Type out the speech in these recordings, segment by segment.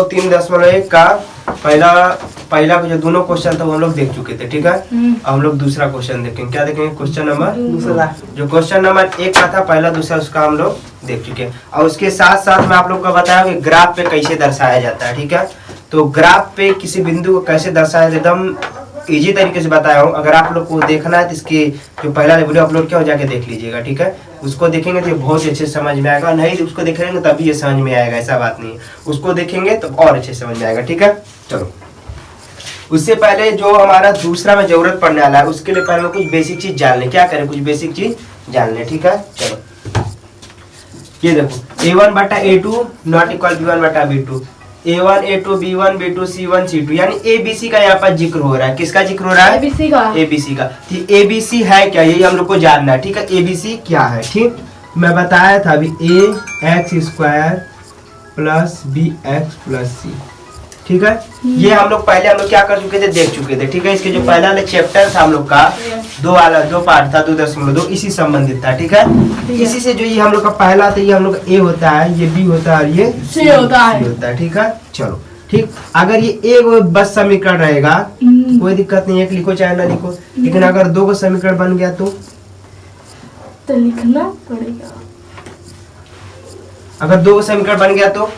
लोग 3.1 का पहला जो दोनों क्वेश्चन था वो हम लोग देख चुके थे, ठीक है। अब हम लोग दूसरा क्वेश्चन देखेंगे। क्या देखेंगे? क्वेश्चन नंबर दूसरा। जो क्वेश्चन नंबर 1 का था पहला दूसरा, उसका हम लोग देख चुके हैं। और उसके साथ साथ मैं आप लोग को बताया कि ग्राफ पे कैसे दर्शाया जाता है, ठीक है। तो ग्राफ पे किसी बिंदु को कैसे दर्शाया, एकदम इजी तरीके से बताया हूँ। अगर आप लोग को देखना है तो इसकी जो पहला वीडियो अपलोड किया हो जाके देख लीजिएगा, ठीक है। उसको देखेंगे तो बहुत अच्छे से समझ में आएगा, नहीं तो उसको देखेंगे तभी ये समझ में आएगा, ऐसा बात नहीं है। उसको देखेंगे तो और अच्छे से समझ में आएगा, ठीक है। चलो, उससे पहले जो हमारा दूसरा में जरूरत पड़ने वाला है उसके लिए पहले कुछ बेसिक चीज जान लें। क्या करें? कुछ बेसिक चीज जान लें, ठीक है। चलो, ये देखो A1/A2 not equal B1/B2, A1 A2 B1 B2 C1 C2, यानी ABC का यहाँ पर जिक्र हो रहा है। किसका जिक्र हो रहा है? ABC का। तो ABC है क्या, यही हम लोग को जानना है, ठीक है। ABC क्या है, ठीक। मैं बताया था अभी AX² plus BX plus C, ठीक है। ये हम लोग क्या कर चुके थे, देख चुके थे, ठीक है। इसके जो पहला वाला चैप्टर था हम लोग का, दो पार्ट था, 2.2 इसी संबंधित था, ठीक है। इसी से जो ये हम लोग का पहला था, ये हम लोग का A होता है, ये B होता है और ये C होता है, ठीक है। चलो, ठीक। अगर ये एक बस समीकरण रहेगा कोई दिक्कत नहीं है, एक लिखो चाहे ना लिखो। लेकिन अगर 2 को समीकरण बन गया तो लिखना पड़ेगा। अगर 2 समीकरण बन गया तो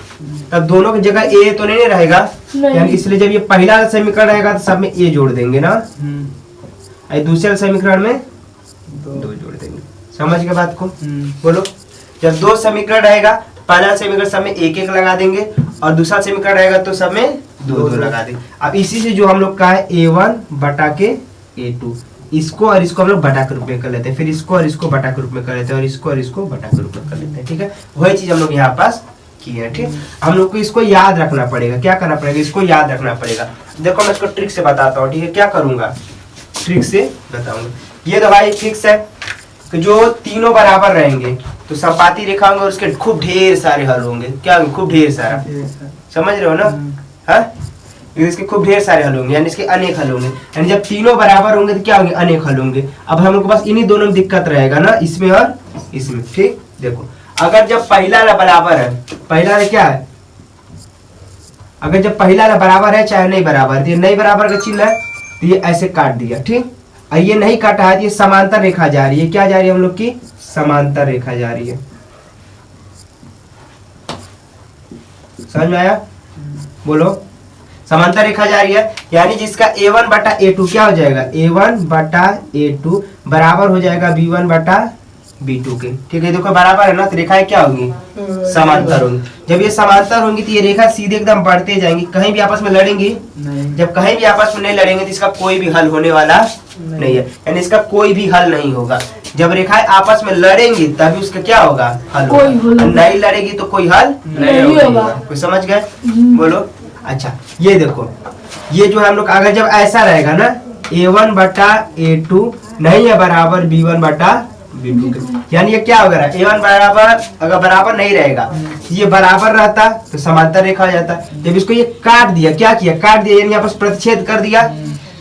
तब दोनों की जगह A तो नहीं रहेगा, यानी इसलिए जब ये पहला समीकरण रहेगा तो सब में A जोड़ देंगे ना, दूसरे समीकरण में 2 जोड़ देंगे। समझ गए बात को? बोलो। जब 2 समीकरण रहेगा पहला समीकरण सब में 1-1 लगा देंगे और दूसरा समीकरण रहेगा तो सब में 2-2 लगा देंगे। अब इसी से जो हम लोग का है A1/A2, इसको और इसको हम लोग बटा के रूप में कर लेते हैं, फिर इसको और इसको बटा के रूप में कर लेते हैं और इसको और इसको बटा के रूप में कर लेते हैं, ठीक है। वही चीज हम लोग यहाँ पास की है, ठीक। हम लोग को इसको याद रखना पड़ेगा। क्या करना पड़ेगा? इसको याद रखना पड़ेगा। देखो मैं इसको ट्रिक से बताता हूँ, ठीक है। क्या करूंगा? ट्रिक से बताऊंगा। ये तो भाई फिक्स है कि जो तीनों बराबर रहेंगे तो संपाती रेखा होंगे और उसके खूब ढेर सारे हल होंगे। क्या होंगे? खूब ढेर सारा, समझ रहे हो ना? हाँ, इसके खूब ढेर सारे हल होंगे, यानी इसके अनेक हल होंगे। यानी जब तीनों बराबर होंगे तो क्या होंगे? अनेक हल होंगे। अब हम लोग के पास इन्हीं दोनों में दिक्कत रहेगा ना, इसमें और इसमें, ठीक। देखो, अगर जब पहला वाला बराबर है, पहला वाला क्या है? अगर जब पहला वाला बराबर है चाहे नहीं बराबर है, तो ये नहीं बराबर का चिन्ह है तो ये ऐसे काट दिया, ठीक। और ये नहीं काटा है, ये समांतर रेखा जा रही है। क्या जा रही है हम लोग की? समांतर रेखा जा रही है। समझ में आया? बोलो। समांतर रेखा जा रही है, यानी जिसका A1/A2 क्या हो जाएगा? A1/A2 बराबर हो जाएगा B1/B2 के, ठीक है। देखो बराबर है ना, तो रेखाएं क्या होंगी? समांतर होंगी। जब ये समांतर होंगी तो ये रेखा सीधे एकदम बढ़ते जाएंगी, कहीं भी आपस में लड़ेंगी नहीं। जब कहीं भी आपस में नहीं लड़ेंगे तो इसका कोई भी हल होने वाला नहीं है, यानी इसका कोई भी हल नहीं होगा। जब रेखाएं आपस में लड़ेंगी तभी उसका क्या होगा? हल होगा। नहीं लड़ेगी तो कोई हल नहीं होगा। कोई समझ गए? बोलो। अच्छा, ये देखो, ये जो हम लोग अगर जब ऐसा रहेगा ना, A1/A2 नहीं है बराबर B1/B2 के, यानी ये क्या होगा? A1 बराबर अगर बराबर नहीं रहेगा, ये बराबर रहता तो समांतर रेखा हो जाता। जब इसको ये काट दिया, क्या किया? काट दिया, यानी आपस प्रतिच्छेद कर दिया।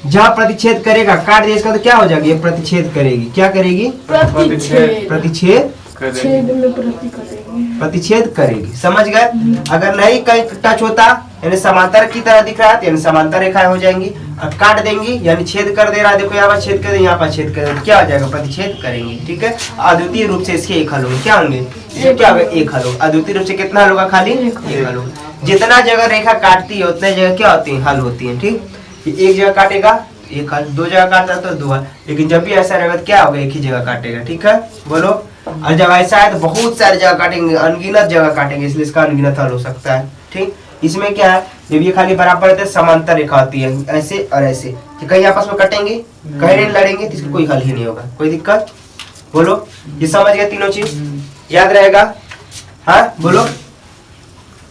जहाँ प्रतिच्छेद करेगा, काट दिया इसका, तो क्या हो जाएगी? ये प्रतिच्छेद करेगी। क्या करेगी? प्रतिच्छेद करेगी। समझ गए? अगर नहीं कहीं टच होता, यानी समांतर की तरह दिख रहा है, यानी समांतर रेखाएं हो जाएंगी। और काट देंगी यानी छेद कर दे रहा है, देखो यहाँ पर छेद कर दे, यहाँ पर छेद कर दे, क्या हो जाएगा? प्रतिच्छेद करेंगे, ठीक है। अद्वितीय रूप से इसके एक हल होंगे। क्या होंगे? क्या होगा? एक हल होगा। अद्वितीय रूप से कितना हल होगा? खाली एक हल होगा। जितना जगह रेखा काटती है उतने जगह क्या होती है? हल होती है, ठीक। एक जगह काटेगा एक हल, 2 जगह काटता तो 2 हल, लेकिन जब भी ऐसा रहेगा क्या होगा? एक ही जगह काटेगा, ठीक है। बोलो। और जब ऐसा है तो बहुत सारी जगह काटेंगे, अनगिनत जगह काटेंगे, इसलिए इसका अनगिनत हल हो सकता है, ठीक। इसमें क्या है? जब ये खाली बराबर रहते हैं समांतर रेखा होती है, ऐसे और ऐसे, कि कहीं आपस में कटेंगे, कहीं नहीं लड़ेंगे, तो इसका कोई हल ही नहीं होगा। कोई दिक्कत? बोलो। ये समझ गए? तीनों चीज याद रहेगा? हाँ, बोलो।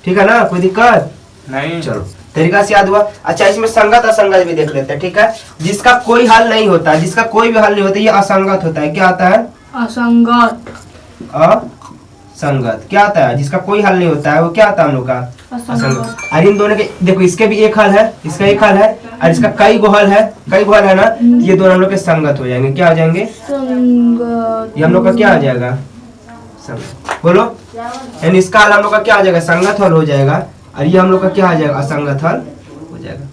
ठीक है ना? कोई दिक्कत नहीं? चलो, तरीका से याद हुआ। अच्छा, इसमें संगत असंगत भी देख लेते हैं, ठीक है। जिसका कोई हल नहीं होता, जिसका कोई भी हल नहीं होता, ये असंगत होता है। क्या आता है? असंगत। असंगत क्या आता है? जिसका कोई हल नहीं होता है वो क्या आता है हम लोग का? असंगत। और इन दोनों के देखो, इसके भी एक हल है, इसका एक हल है, और इसका कई गो हल है, कई गो हल है ना, ये दोनों हम लोग के संगत हो जाएंगे। क्या हो जाएंगे? संगत। ये हम लोग का क्या हो जाएगा? संगत। बोलो। यानी इसका हल हम लोग का क्या हो जाएगा? संगत हल हो जाएगा। और ये हम लोग का क्या आ जाएगा, असंगत हल हो जाएगा।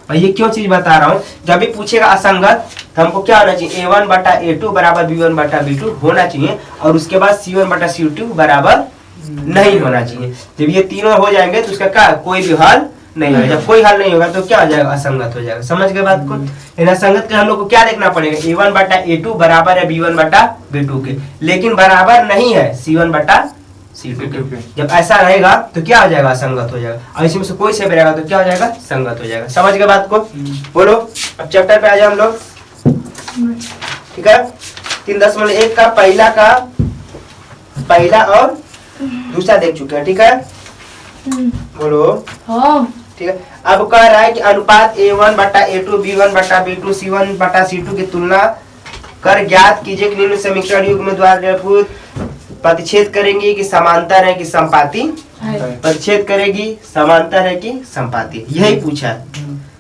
और ये क्यों चीज बता रहा हूँ, जब भी पूछेगा असंगत तो हमको क्या होना चाहिए, A1 बटा A2 बराबर B1 बटा B2 होना चाहिए, और उसके बाद C1 बटा C2 बराबर नहीं होना चाहिए। जब ये तीनों हो जाएंगे तो उसका क्या, कोई भी हल नहीं होगा। जब कोई हल नहीं होगा तो क्या हो जाएगा, असंगत हो जाएगा। समझ गए बात को। इन असंगत के हम लोग को क्या देखना पड़ेगा, A1 बटा A2 बराबर है B1 बटा B2 के, लेकिन बराबर नहीं है C1 बटा C2 के। जब ऐसा रहेगा तो क्या हो जाएगा, असंगत हो जाएगा। और इसमें से कोई से भी रहेगा तो क्या हो जाएगा, संगत हो जाएगा। समझ गए बात को। बोलो अब चैप्टर पे आ जाओ हम लोग। ठीक है, 3.1 का पहला और दूसरा देख चुके हैं। ठीक है, बोलो। हाँ ठीक है। अब कह रहा है कि अनुपात A1 बटा A2 B1 बटा B2 C1 बटा C2 की तुलना कर ज्ञात कीजिए कि निम्न समीकरण युग्म द्वारा प्रतिच्छेद करेंगी कि समांतर है कि संपाती। प्रतिच्छेद करेगी, समांतर है कि संपाती, यही पूछा है।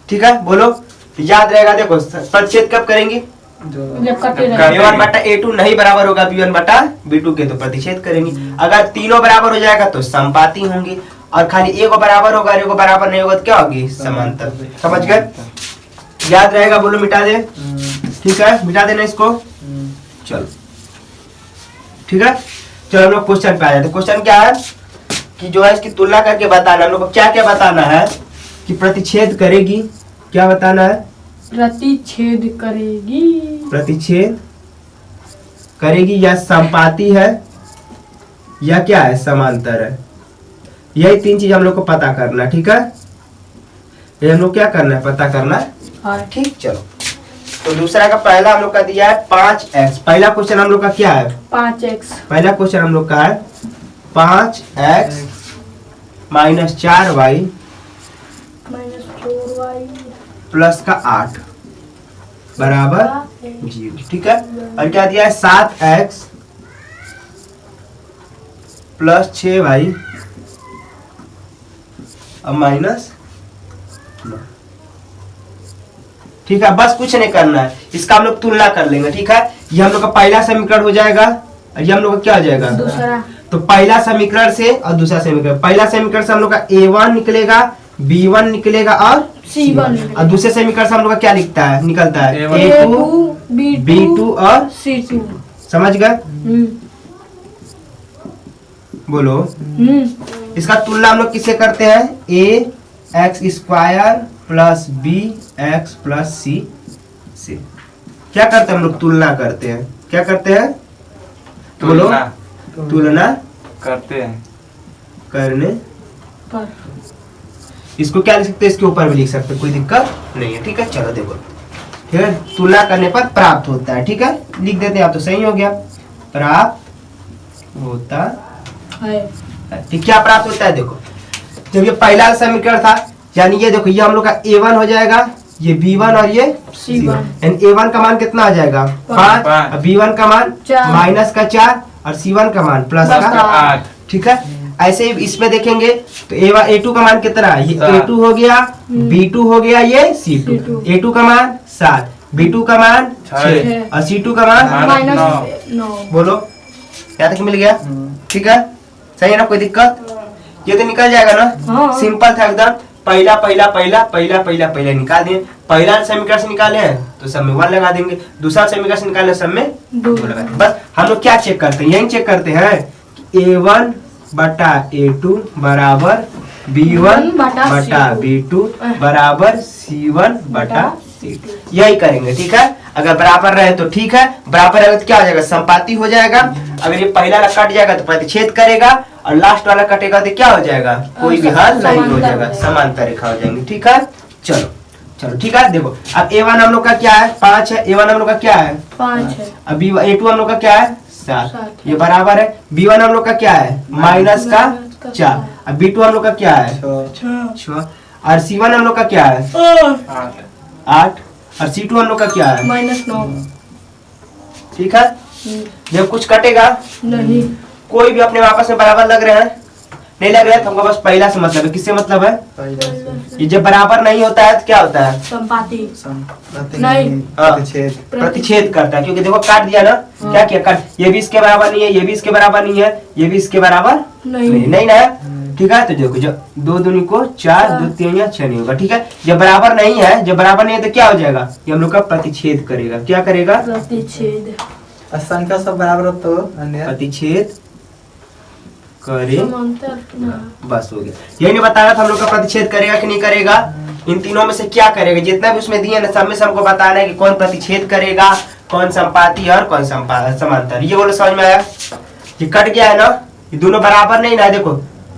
ठीक है, बोलो याद रहेगा। देखो प्रतिच्छेद कब करेंगी, A1 बटा A2 नहीं बराबर होगा B1 बटा B2 के तो प्रतिच्छेद करेंगी। अगर तीनों बराबर हो जाएगा तो संपाती होंगी, और खाली एक बराबर होगा, एक बराबर नहीं होगा तो क्या होगी, समांतर। समझ गए, याद रहेगा। बोलो मिटा दे। ठीक है, मिटा देना इसको। चलो ठीक है, चलो हम लोग क्वेश्चन पे आ जाते हैं। क्वेश्चन क्या है कि जो है इसकी तुलना करके बताना। हम लोग को क्या क्या बताना है, कि प्रतिच्छेद करेगी, क्या बताना है, प्रतिच्छेद करेगी, प्रतिच्छेद करेगी या संपाती है या क्या है, समांतर है। यही तीन चीज हम लोग को पता करना। ठीक है, ये हम लोग क्या करना है, पता करना है। ठीक, चलो तो दूसरा का पहला हम लोग का दिया है 5x। पहला क्वेश्चन हम लोग का क्या है, 5x। पहला क्वेश्चन हम लोग का है 5x माइनस 4y प्लस का 8 बराबर 0। ठीक है, और क्या दिया है 7x प्लस 6y और माइनस 9। ठीक है, बस कुछ नहीं करना है, इसका हम लोग तुलना कर लेंगे। ठीक है, ये हम लोग का पहला समीकरण हो जाएगा, और ये हम लोग का क्या हो जाएगा, दूसरा। तो पहला समीकरण से और दूसरा समीकरण, पहला समीकरण से हम लोग का A1 निकलेगा, B1 निकलेगा और C1, और दूसरे समीकरण से हम लोग का क्या निकलता है, A2 B2 और C2। समझ गए, बोलो। इसका तुलना हम लोग किससे करते हैं, ax square plus bx plus c से। क्या करते हैं हम लोग, तुलना करते हैं। क्या करते हैं, बोलो, तुलना करते हैं, करने पर। इसको क्या लिख सकते हैं, इसके ऊपर भी लिख सकते हैं, कोई दिक्कत नहीं है। ठीक है, चलो देखो, ठीक है, तुलना करने पर प्राप्त होता है। ठीक है, लिख देते हैं आप, तो सही हो गया, प्राप्त होता है। ठीक, क्या प्राप्त होता है, देखो जब ये पहला समीकरण था, यानी ये देखो, ये हम लोग का A1 हो जाएगा, ये B1 और ये C1। A1 का मान कितना आ जाएगा, 5, B1 का मान माइनस का 4 और C1 का मान प्लस का 8। ठीक है, ऐसे ही इसमें देखेंगे तो A2 का मान कितना है, ये A2 हो गया, B2 हो गया, ये C2। A2 का मान 7, B2 का मान 6 और C2 का मान -9। बोलो, यहाँ तक मिल गया। ठीक है, सही है ना, कोई दिक्कत, ये तो निकल जाएगा ना। सिंपल था एकदम, पहला पहला पहला पहला पहला पहला निकाल दिए। पहला समीकरण से निकाले हैं तो सब में 1 लगा देंगे, दूसरा समीकरण से निकाले सब में 2 लगा देंगे। बस हम लोग क्या चेक करते हैं, यही चेक करते हैं कि A1 बटा A2 बराबर B1 बटा B2 बराबर C1 बटा C2, यही करेंगे। ठीक है, अगर बराबर रहे तो ठीक है, बराबर रहे तो क्या हो जाएगा, संपाती हो जाएगा। अगर ये पहला वाला कट जाएगा तो प्रतिच्छेद करेगा, और लास्ट वाला कटेगा तो क्या हो जाएगा, कोई भी हल नहीं हो जाएगा, समांतर रेखा हो जाएंगे। ठीक है, चलो चलो ठीक है, देखो अब A1 हम लोग का क्या है, 5 है। A1 हम लोग का क्या है, 5 है। अब A2 हम लोग का क्या है, 7, ये बराबर है। B1 हम लोग का क्या है, माइनस का 4, अब B2 हम लोग का क्या है, 6, और C1 हम लोग का क्या है, 8, और C2 हम लोग का क्या है, -9। ठीक है, जब कुछ कटेगा नहीं, कोई भी अपने आपस में बराबर लग रहे हैं, नहीं लग रहे हैं तो हमको बस पहला से मतलब है। किससे मतलब है, ये जब बराबर नहीं होता है तो क्या होता है, संपाती नहीं, प्रतिच्छेद करता है। क्योंकि देखो काट दिया ना, क्या किया, काट, ये भी इसके बराबर नहीं है, ये भी इसके बराबर नहीं है, ये भी इसके बराबर नहीं ना, ठीक है। तो देखो जब 2 दूनी को 4, 2 तीन या 6 नहीं होगा, ठीक है। जब बराबर नहीं है, जब बराबर नहीं है तो क्या हो जाएगा, ये हम लोग का प्रतिच्छेद करेगा। क्या करेगा, प्रतिच्छेद। संख्या सब बराबर हो तो प्रतिच्छेद करे, समांतर बस हो गया। यही नहीं बता रहा था हम लोग का प्रतिच्छेद करेगा कि नहीं करेगा, इन तीनों में से क्या करेगा, जितना भी उसमें दिए ना सब में से हमको बताना है कि कौन प्रतिच्छेद करेगा, कौन संपाती और कौन समांतर। ये बोलो समझ में आया। ये कट गया है ना, ये दोनों बराबर नहीं ना, देखो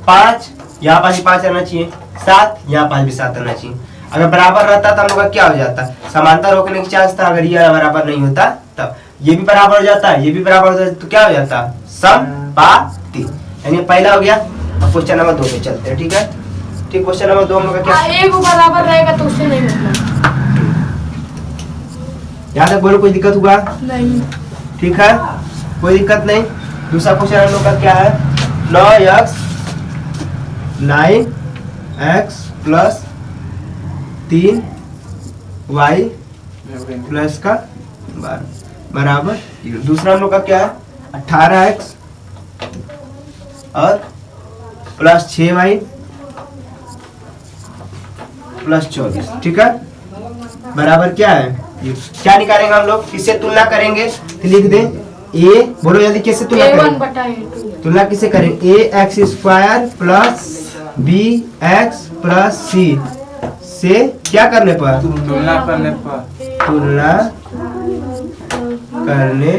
5 यहाँ पास भी 5 रहना चाहिए, 7 यहाँ पास भी 7 रहना चाहिए। अगर बराबर रहता तो हम लोग का क्या हो जाता, समांतर होने की चांस था। अगर ये बराबर नहीं होता तब ये भी बराबर हो जाता, ये भी बराबर हो जाता, तो क्या हो जाता, समपाती। यानी पहला हो गया। अब क्वेश्चन नंबर 2 पे चलते हैं, ठीक है। ठीक, क्वेश्चन नंबर 2 हम लोग का क्या, एक बराबर रहेगा तो उससे नहीं मतलब यहाँ तक बोलो, कोई दिक्कत हुआ नहीं, ठीक है, कोई दिक्कत नहीं। दूसरा क्वेश्चन हम लोग का क्या है, 9x 9x plus 3y plus का 12 बराबर 0। दूसरा हम लोग का क्या है, 18x और प्लस 6y प्लस 24, ठीक है, बराबर क्या है, क्या निकालेंगे हम लोग, किससे तुलना करेंगे, तो लिख दे a, बोलो जल्दी, किससे तुलना करेंगे, तुलना किससे करेंगे, ax square plus bx plus c से क्या करने पर, तुलना करने पर, तुलना करने,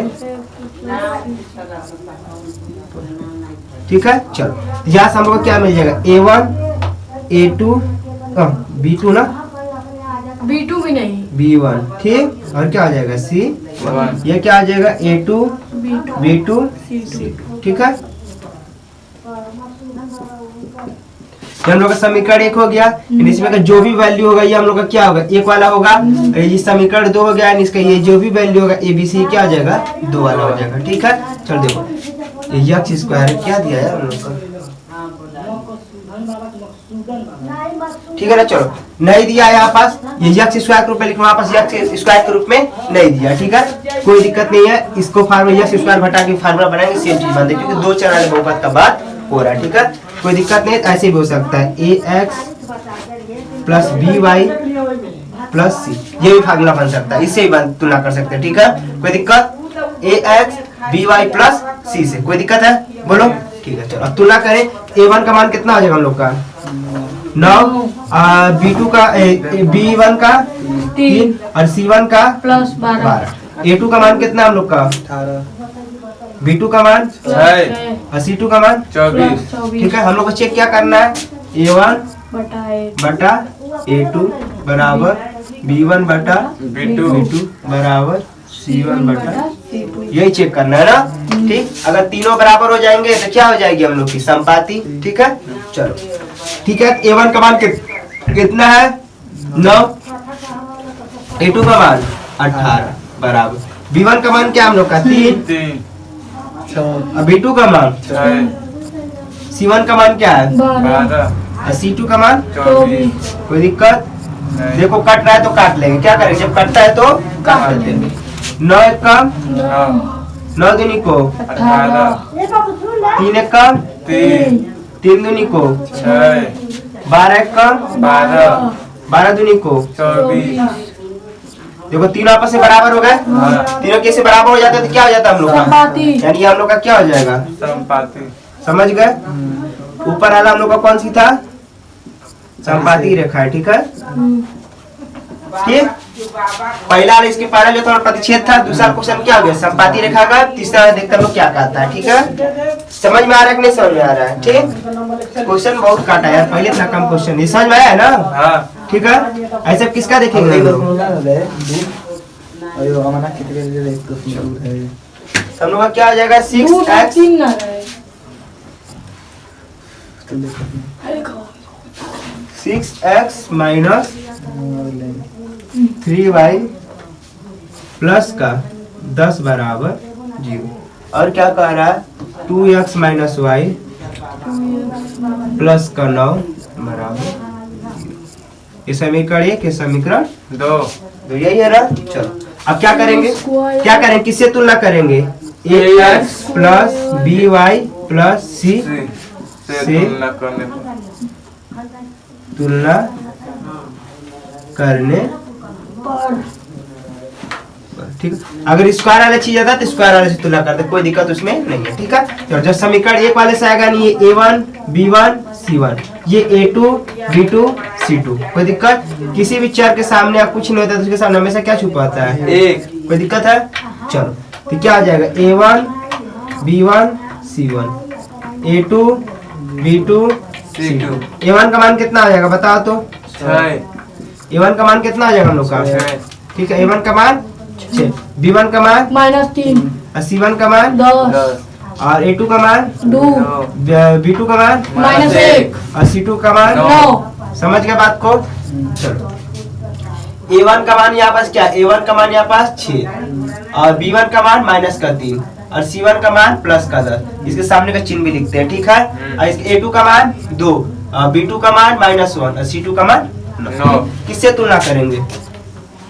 ठीक है। चलो यहाँ से हम लोग को क्या मिल जाएगा, a1 a2 b2 ना, B2 भी नहीं, b1, ठीक, और क्या आ जाएगा c1, ये क्या आ जाएगा a2 b2 c2, ठीक है। ये हम लोग का समीकरण 1 हो गया। इसमें का जो भी वैल्यू होगा ये हम लोग का क्या होगा, 1 वाला होगा। ये समीकरण 2 हो गया, इसका ये जो भी वैल्यू होगा ABC क्या आ जाएगा, 2 वाला हो जाएगा, ठीक है। चल देखो ये x स्क्वायर क्या दिया है हम लोग का, ठीक है ना। चलो नहीं दिया है यहाँ पास, ये x स्क्वायर के रूप में लिखना, वहाँ पास x स्क्वायर के रूप में नहीं दिया, ठीक है, कोई दिक्कत नहीं है। इसको फार्मूला x स्क्वायर घटा के फार्मूला बनाएंगे, सेम चीज बनती है, क्योंकि 2 चर वाले बहुपद का बात हो रहा है, ठीक है, कोई दिक्कत नहीं। ऐसे भी हो सकता है ax plus by plus c, ये भी फार्मूला बन सकता है, इससे ही तुलना कर सकते हैं, ठीक है, कोई दिक्कत, ax by प्लस c से, कोई दिक्कत है, बोलो, ठीक है। चलो अब तुलना करें, a1 का मान कितना हो जाएगा हम लोग का 9, b2 का b1 का 3 और c1 का प्लस 12, a2 का मान कितना हम लोग का 18, b2 का मान 6 और c2 का मान 24, ठीक है। हम लोग को चेक क्या करना है, a1 बटा a2 बराबर b1 बटा b2 बराबर c1 बटा, यही चेक करना है ना, ठीक। अगर तीनों बराबर हो जाएंगे तो क्या हो जाएगी हम लोग की संपाती, ठीक है। चलो ठीक है, a1 का मान कितना है 9, a2 का मान 18 बराबर, b1 का मान क्या हम लोग का 3 और b2 का मान, c1 का मान क्या है 12, और c2 का मान 24, कोई दिक्कत, देखो कट रहा है तो काट लेंगे, क्या करेंगे, जब कटता है तो काट देंगे। 9 1 का 9 दूनी को 18, 3 1 का 3, 3 दूनी को 6, 12 1 का 12, 12 दूनी को 24, देखो तीनों आपस में बराबर हो गए, तीनों कैसे बराबर हो जाते हैं तो क्या हो जाता है हम लोग का, संपाती, यानी ये हम लोग का क्या हो जाएगा, संपाती, समझ गए। ऊपर वाला हम लोग का कौन सी था, संपाती रेखा है, ठीक है, ठीक। पहला इसके पहले जो था प्रतिच्छेद था, दूसरा क्वेश्चन क्या हो गया संपाती रेखा का, तीसरा देखते लोग क्या कहता है, ठीक है। समझ में आ रहा है कि नहीं समझ में आ रहा है, ठीक। क्वेश्चन बहुत काटा है यार, पहले इतना कम क्वेश्चन, ये समझ में आया है ना, हाँ, ठीक है। ऐसे किसका देखेंगे हम लोग, हम लोग का क्या हो जाएगा 6x माइनस 3y प्लस का 10 बराबर 0, और क्या कह रहा है 2x माइनस y प्लस का 9 बराबर 0। ये समीकरण 1, ये समीकरण 2, तो यही है ना। चलो अब क्या करेंगे, क्या करेंगे, किससे तुलना करेंगे, ax plus by plus c से से तुलना करने पर तुलना करने पर ठीक है। अगर स्क्वायर वाला चीज आता है तो स्क्वायर वाले से तुलना करते, कोई दिक्कत उसमें नहीं है। ठीक है, तो जब समीकरण एक वाले से आएगा नहीं, ये A1 B1 C1, ये A2 B2 C2, कोई दिक्कत? किसी भी चर के सामने आप कुछ नहीं होता तो उसके सामने हमेशा क्या छुपा होता है? एक। कोई दिक्कत है? चलो तो क्या आ जाएगा? A1 B1 C1, A2 B2 C2। A1 का मान कितना आ जाएगा बताओ तो? 6। A1 का मान कितना आ जाएगा हम लोग का? 6। ठीक है, A1 का मान 6, B1 का मान -3 और C1 का मान 10 10। और A2 का मान 2 B2 का मान -1 और C2 का मान 9 समझ गए बात को? चलो A1 का मान यहाँ पास क्या? A1 का मान यहाँ पास 6 और B1 का मान -3 और C1 का मान +10, इसके सामने का चिन्ह भी लिखते हैं। ठीक है, और इसके A2 का मान 2 और B2 का मान -1 और C2 का मान 9। किससे तुलना करेंगे?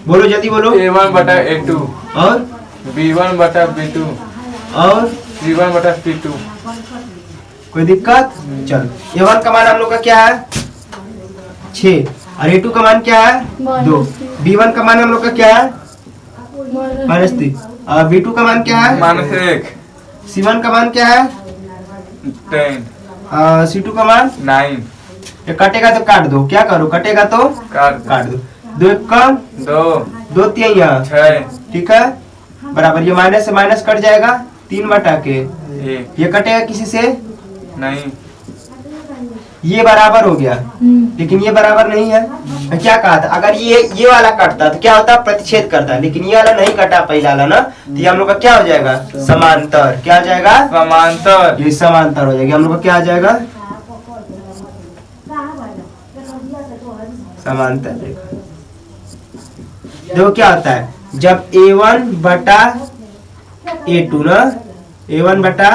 बोलो जल्दी बोलो। A1 बटा A2 और B1 बटा B2 और C1 बटा C2। कोई दिक्कत? चलो A1 का मान हम लोग का क्या है? 6 और A2 का मान क्या है? 2। B1 का मान हम लोग का क्या है? -3 और B2 का मान क्या है? -1। C1 का मान क्या है? 10। और C2 का मान 9। ये कटेगा तो काट दो, क्या करो? कटेगा तो काट दो। 2 1 कम 2 2 3 यहाँ 6। ठीक है, बराबर ये माइनस से माइनस कट जाएगा 3 बटा के, 1 ये कटेगा किसी से? नहीं। ये बराबर हो गया, लेकिन ये बराबर नहीं है। मैं क्या कहा था? अगर ये वाला कटता तो क्या होता? प्रतिच्छेद करता, लेकिन ये वाला नहीं कटा पहला वाला ना, तो ये हम लोग का क्या हो जाएगा? समांतर। क्या हो जाएगा? समांतर। ये समांतर हो जाएगा। हम लोग का क्या आ जाएगा? समांतर रेखा। देखो क्या होता है, जब A1 बटा A2 ना, A1 बटा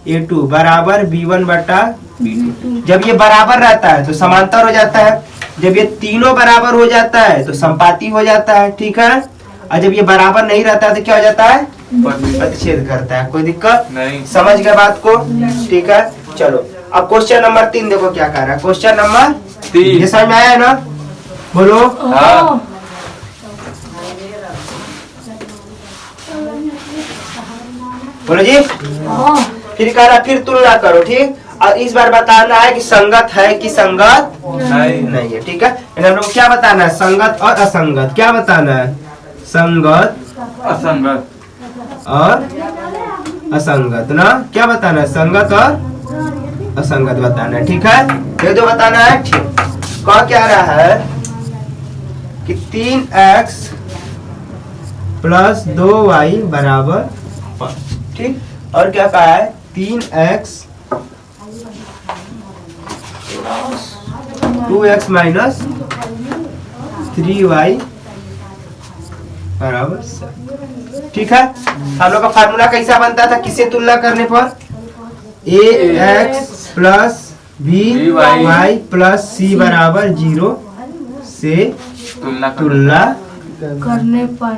A2 बराबर B1 बटा B2, जब ये बराबर रहता है तो समांतर हो जाता है, जब ये तीनों बराबर हो जाता है तो संपाती हो जाता है। ठीक है, और जब ये बराबर नहीं रहता है तो क्या हो जाता है? प्रतिच्छेद करता है। कोई दिक्कत नहीं। समझ गए बात को? ठीक है, चलो अब क्वेश्चन नंबर 3 देखो क्या कह रहा है। क्वेश्चन नंबर 3 ये समझ में आया है ना? बोलो। हाँ। बोलो जी। फिर कह रहा फिर तुलना करो। ठीक, और इस बार बताना है कि संगत है कि संगत नहीं है। ठीक है, हम लोग क्या बताना है? संगत और असंगत। क्या बताना है? संगत असंगत और असंगत ना। क्या बताना है? संगत और असंगत बताना है। ठीक है, ये दो बताना है। ठीक, कहा क्या रहा है कि 3x + 2y बराबर 5। ठीक, और क्या कहा है? 3x 2x माइनस 3y बराबर 7। ठीक है, हम लोग का फार्मूला कैसा बनता था किससे तुलना करने पर? ax + by + c बराबर 0 से तुलना करने पर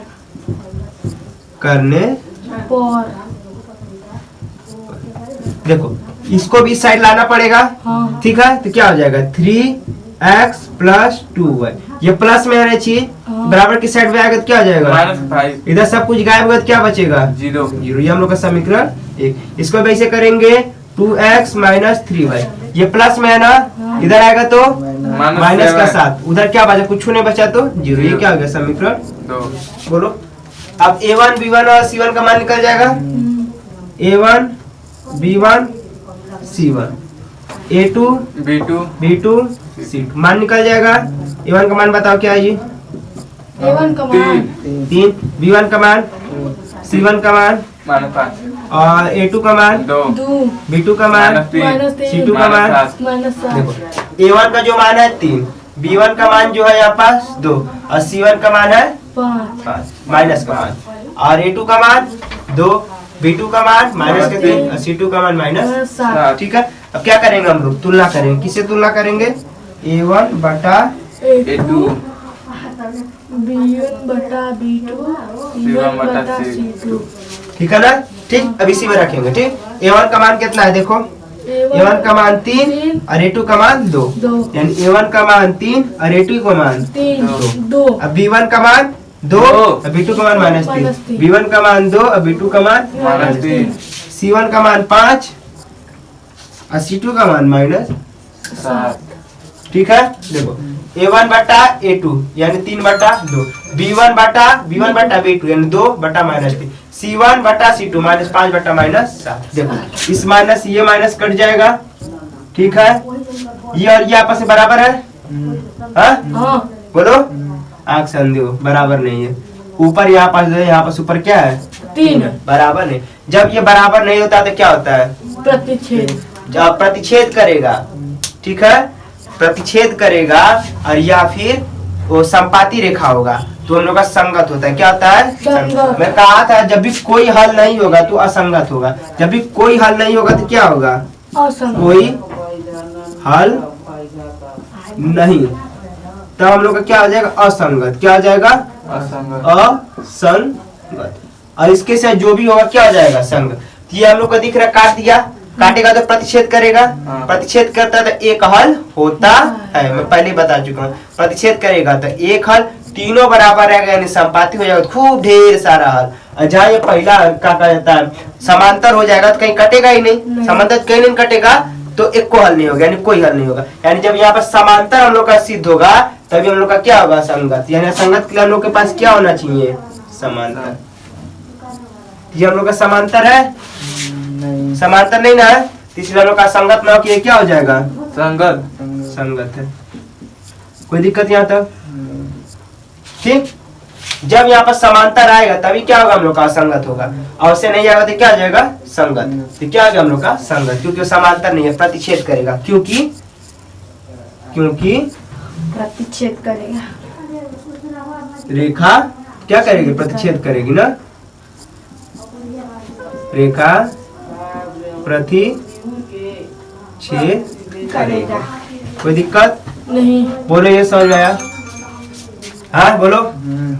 देखो इसको भी इस साइड लाना पड़ेगा। हाँ। ठीक है, तो क्या हो जाएगा? 3x + 2y, ये प्लस में है चीज, बराबर की साइड में आएगा तो क्या हो जाएगा? -5। इधर सब कुछ गायब होगा तो क्या बचेगा? 0। ये हम लोग का समीकरण 1। इसको वैसे करेंगे 2x - 3y, ये प्लस में है ना, इधर आएगा तो माइनस का 7, उधर क्या बचा? कुछ नहीं बचा तो 0। ये क्या हो गया? समीकरण 2। बोलो। अब A1 B1 और C1 का मान निकल जाएगा। A1 B1 C1, A2 B2 C2 मान निकल जाएगा। A1 का मान बताओ क्या है जी? A1 का मान 3, B1 का मान, C1 का मान -5 और A2 का मान 2 B2 का मान -3 C2 का मान। -7 देखो A1 का जो मान है 3, B1 का मान जो है यहाँ पास 2 और C1 का मान है 5 माइनस का मान, और A2 का मान 2, B2 का मान -3 और C2 का मान -7। ठीक है, अब क्या करेंगे हम लोग? तुलना करेंगे। किससे तुलना करेंगे? A1 बटा A2 B1 बटा B2 C1 बटा C2। ठीक है ना? ठीक, अब इसी में रखेंगे। ठीक, A1 का मान कितना है? देखो A1 का मान 3 और A2 का मान 2, 2 यानी A1 का मान 3 और A2 का मान 3 दो। 2 अब B1 का मान 2 और B2 का मान -3, -3। B1 का मान 2 और B2 का मान -3 C1 का मान 5 और C2 का मान -7। ठीक है, देखो A1 बटा A2 यानी 3/2, B1 बटा B2 यानी 2/-3, C1 बटा C2 -5 बटा -7। देखो इस माइनस ये माइनस कट जाएगा, ठीक है, ये और ये आपस में बराबर है, हाँ हाँ बोलो, आंख से अंधे हो, बराबर नहीं है। ऊपर यहाँ पास दो, यहाँ पास ऊपर क्या है 3 बराबर नहीं। जब ये बराबर नहीं होता तो क्या होता है, प्रतिच्छेद जब प्रतिच्छेद करेगा, ठीक है, प्रतिच्छेद करेगा और या फिर वो संपाती रेखा होगा तो हम लोग का संगत होता है। क्या होता है संगत। मैं कहा था जब भी कोई हल नहीं होगा तो असंगत होगा, जब भी कोई हल नहीं होगा तो क्या होगा, असंगत। कोई हल नहीं, तब हम लोग का क्या हो जाएगा असंगत। क्या हो जाएगा असंगत असंगत। और इसके साथ जो भी होगा क्या हो जाएगा संगत। तो ये हम लोग को दिख रहा है, काट दिया, काटेगा तो प्रतिच्छेद करेगा, हाँ। प्रतिच्छेद करता है तो एक हल होता है, मैं पहले बता चुका हूँ। प्रतिच्छेद करेगा तो एक हल, तीनों बराबर रहेगा यानी संपाती हो जाएगा, खूब ढेर सारा हल। और जहाँ ये पहला क्या कहा जाता है समांतर हो जाएगा तो कहीं कटेगा ही नहीं, समांतर कहीं नहीं कटेगा तो एक को हल नहीं होगा, यानी कोई हल नहीं होगा। यानी जब यहाँ पर समांतर हम लोग का सिद्ध होगा तभी हम लोग का क्या होगा संगत, यानी संगत के लिए हम लोग के पास क्या होना चाहिए समांतर। ये हम लोग का समांतर है, समांतर नहीं ना है, तीसरे हम लोग का संगत ना हो कि ये क्या हो जाएगा संगत संगत है। कोई दिक्कत यहाँ तक, ठीक। जब यहाँ पर समांतर आएगा तभी क्या होगा हम लोग का संगत होगा, और उससे नहीं आएगा तो क्या आ जाएगा संगत। तो क्या होगा हम लोग का संगत, क्योंकि वो समांतर नहीं है, प्रतिच्छेद करेगा, क्योंकि प्रतिच्छेद करेगा। रेखा क्या करेगी, प्रतिच्छेद करेगी ना, रेखा प्रतिच्छेद करेगा। कोई दिक्कत नहीं। बोलो, ये समझ में आया, हाँ बोलो।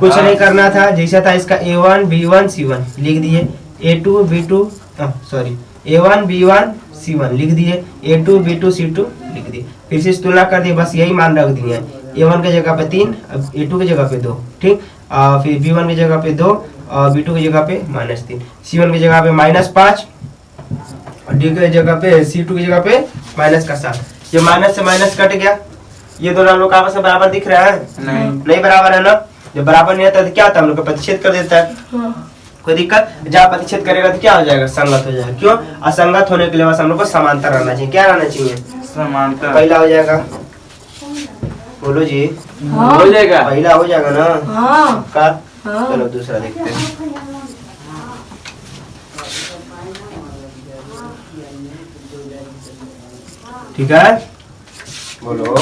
कुछ नहीं करना था, जैसा था इसका A1 B1 C1 लिख दिए, A2 B2 sorry A1 B1 C1 लिख दिए, A2 B2 C2 लिख दिए, फिर से तुलना कर दिए, बस यही मान रख दिए। A1 की जगह पे 3, अब A2 की जगह पे 2, ठीक, फिर B1 की जगह पे 2 और B2 की जगह पे -3, C1 की जगह पे -5 और D की जगह पे C2 की जगह पे -7। ये माइनस से माइनस कट गया, ये दोनों हम लोग आपस में बराबर दिख रहा है, नहीं बराबर है ना। जब बराबर नहीं आता तो क्या होता है हम लोग का प्रतिच्छेद कर देता है। हाँ। कोई दिक्कत, जहाँ प्रतिच्छेद करेगा तो क्या हो जाएगा संगत हो जाएगा। क्यों, असंगत होने के लिए बस हम लोग को समांतर रहना चाहिए। क्या रहना चाहिए, समांतर। पहला हो जाएगा, बोलो जी, हाँ। हो जाएगा पहला हो जाएगा ना हाँ। का। हाँ। चलो दूसरा देखते हैं। ठीक है, बोलो।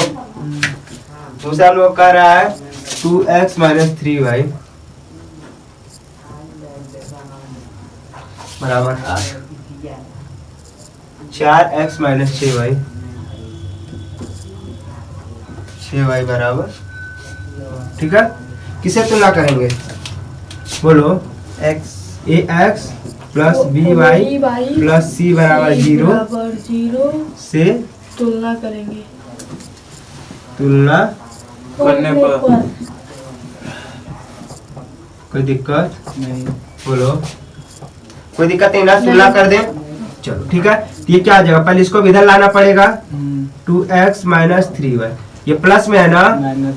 दूसरा हम लोग कह रहा है 2x - 3y बराबर 4x - 6y, 6y बराबर, ठीक है। किसे तुलना करेंगे, बोलो, ax plus by plus c बराबर 0 से तुलना करेंगे। तुलना करने पर कोई दिक्कत, नहीं बोलो, कोई दिक्कत नहीं ना, तुलना कर दे। चलो ठीक है, तो ये क्या आ जाएगा, पहले इसको भी इधर लाना पड़ेगा, 2x - 3y, ये प्लस में है ना,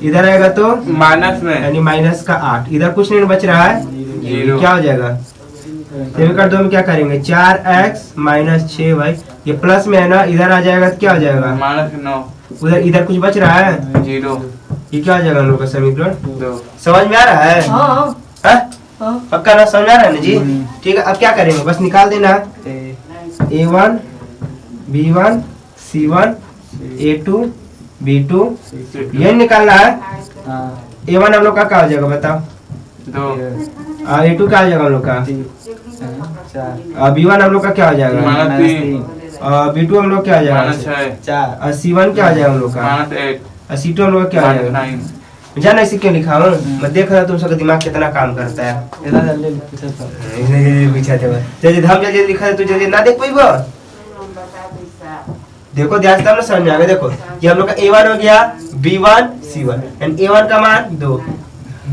इधर आएगा तो माइनस में यानी माइनस का 8, इधर कुछ नहीं बच रहा है, जीरो। क्या हो जाएगा, कर दो में क्या करेंगे, 4x - 6y, ये प्लस में है ना, इधर आ जाएगा तो क्या हो जाएगा -9 उधर, इधर कुछ बच रहा है, 0 ये क्या हो जाएगा हम लोग का समीकरण। 2 समझ में आ रहा है, हाँ। हाँ? हाँ। पक्का ना, समझ आ रहा है ना जी। ठीक है, अब क्या करेंगे, बस निकाल देना, A1 B1 C1 A2 B2 ये निकालना है। A1 हम लोग का क्या हो जाएगा बताओ, 2 A2 क्या हो जाएगा हम लोग का, B1 हम लोग का क्या हो जाएगा, -3 B2 हम लोग क्या हो जाएगा, -6 C1 क्या हो जाएगा हम लोग का, -8 C2 हम लोग का क्या हो जाएगा। -9 जाना इसे क्यों लिखा हूँ, मैं देख रहा तुम सबका दिमाग कितना काम करता है। जल्दी हम जल्दी लिखा है, तू जल्दी ना देख पाई, देखो ध्यान से, तब ना समझ में आएगा। देखो ये हम लोग का A1 हो गया, B1 C1 एंड A1 का मान 2,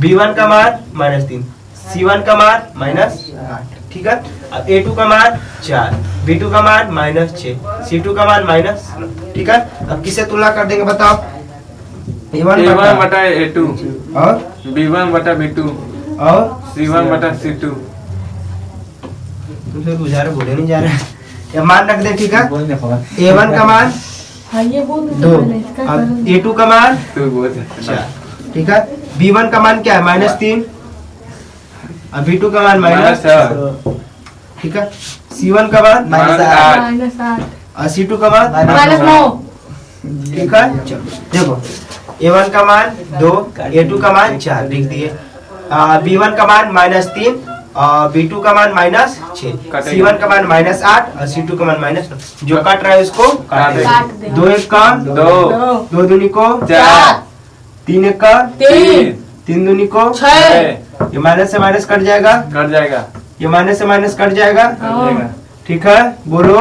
B1 का मान -3, C1 का मान -8, ठीक है। अब A2 का मान 4, B2 का मान -6, C2 का मान -9, ठीक है। अब किससे तुलना कर देंगे बताओ? A1 बटा A2 और B1 बटा B2 और C1 बटा C2। तुमसे बुझा रहे, बोले नहीं जा रहे। ये मान रख दे, ठीक है। बोलने खबर A1 का मान हाँ ये बोल 2, अब A2 का मान तू बोल 4, ठीक है। B1 का मान क्या है? -3, अब B2 का मान -4, ठीक है। C1 का मान -8 -8 और C2 का मान -9 ठीक है। चलो देखो A1 का मान 2, A2 का मान 4 लिख दिए। B1 का मान -3 और B2 का मान -6, C1 का मान -8 और C2 का मान -9। जो कट रहा है उसको काट काट दे। दे। 2 1 का 2 2 दूनी को 4 3 1 का 3 3 दूनी को 6 ये माइनस से माइनस कट जाएगा, कट जाएगा ये माइनस से माइनस कट जाएगा, जाएगा। ठीक है। बोलो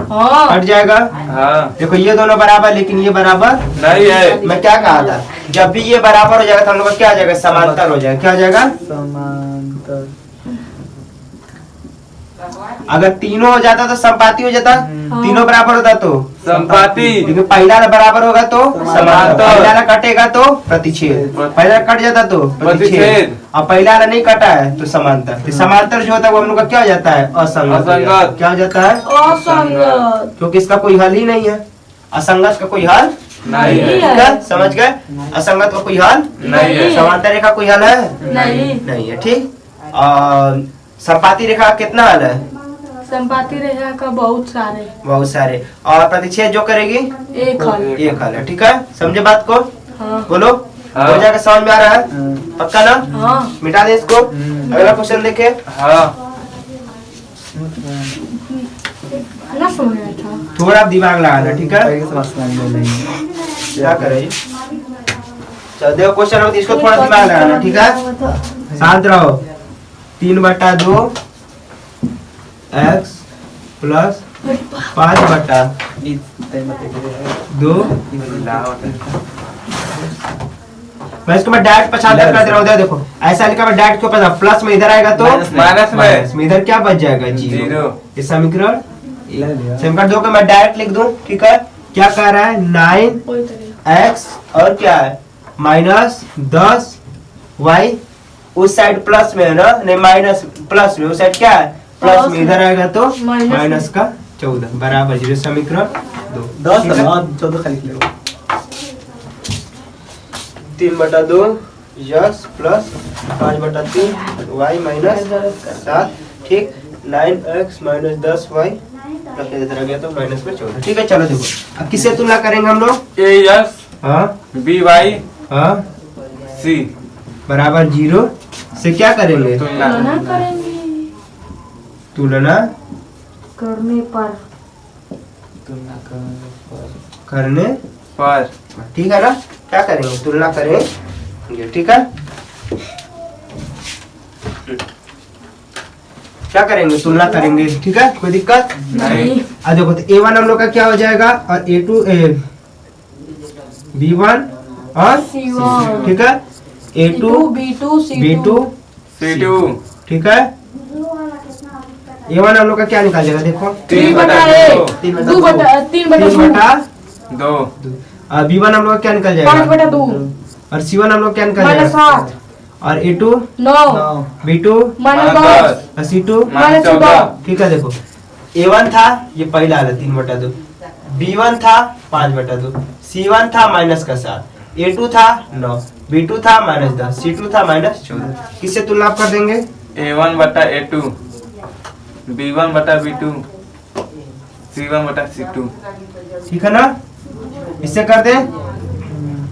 हाँ कट जाएगा। हाँ देखो ये दोनों बराबर, लेकिन ये बराबर नहीं है। मैं क्या कहा था, जब भी ये बराबर हो जाएगा तो हम लोग का क्या हो जाएगा? समांतर हो जाएगा। क्या हो जाएगा? समांतर अगर तीनों हो जाता तो संपाती हो जाता, तीनों बराबर होता तो संपाती। लेकिन पहला बराबर होगा तो समांतर, समांतर। पहला वाला कटेगा तो प्रतिच्छेद, पहला कट जाता तो प्रतिच्छेद। और पहला वाला नहीं कटा है तो समांतर। तो समांतर जो होता है वो हम लोग का क्या हो जाता है? असंगत। असंगत। क्या हो जाता है? असंगत क्योंकि इसका कोई हल ही नहीं है, असंगत का कोई हल नहीं है। ठीक है, समझ गए? असंगत का कोई हल नहीं है। समांतर रेखा कोई हल है नहीं नहीं है, ठीक। और संपाती रेखा का कितना हल है? संपाती रेखा का बहुत सारे और प्रतिच्छेद जो करेगी एक हल एक हल है, ठीक है। समझे बात को? हाँ बोलो हाँ। हो जाएगा, समझ में आ रहा है? पक्का ना? हाँ मिटा दे इसको। अगला क्वेश्चन देखे। हाँ ना समझ में था। थोड़ा दिमाग लगाना, ठीक है। पहले समझना नहीं क्या करे? चलो देखो क्वेश्चन हो, इसको थोड़ा दिमाग लगाना, ठीक है। शांत रहो। 3/2 x प्लस 5/2। मैं इसको मैं डायरेक्ट पछाड़ कर दे रहा हूँ। देखो ऐसा लिखा, मैं डायरेक्ट क्यों पता? प्लस में इधर आएगा तो माइनस में इधर क्या बच जाएगा? जीरो। जीरो। ये समीकरण ले लिया समीकरण 2 को मैं डायरेक्ट लिख दूं, ठीक है। क्या कह रहा है? 9x और क्या है? -10y। उस साइड प्लस में है ना, नहीं माइनस प्लस में, उस साइड क्या है? प्लस में, इधर आएगा तो माइनस का 14 बराबर 0। समीकरण 2 10 14 खाली ले 3/2 यस प्लस 5/3 y -7, ठीक। 9x - 10y इधर आ गया तो माइनस में 14, ठीक है। चलो देखो अब किससे तुलना करेंगे हम लोग? AS हाँ BY हाँ C बराबर 0 से क्या करेंगे? तुलना तुलना करेंगे तुलना करने पर करने पर ठीक है ना। क्या करेंगे? तुलना करेंगे, ठीक है। क्या करेंगे? तुलना करेंगे, ठीक है। कोई दिक्कत? नहीं अब देखो तो A1 हम लोग का क्या हो जाएगा और A2 B1 और C1 ठीक है। A2 B2 B2 C2 ठीक है। A1 हम लोग का क्या निकालेगा? देखो 3/2 2 बटा 2 और B1 हम लोग का क्या निकल जाएगा? 5/2 और C1 हम लोग क्या निकल -8 जाएगा? और A2 9 B2 -10 और C2 -14 ठीक है। देखो A1 था ये पहला वाला 3/2, B1 था 5/2, C1 था -7, A2 था 9, B2 था -10, C2 था -14। किससे तुलना कर देंगे? A1 बटा A2 B1 बटा B2 C1 बटा C2। ठीक है ना। इससे कर दे,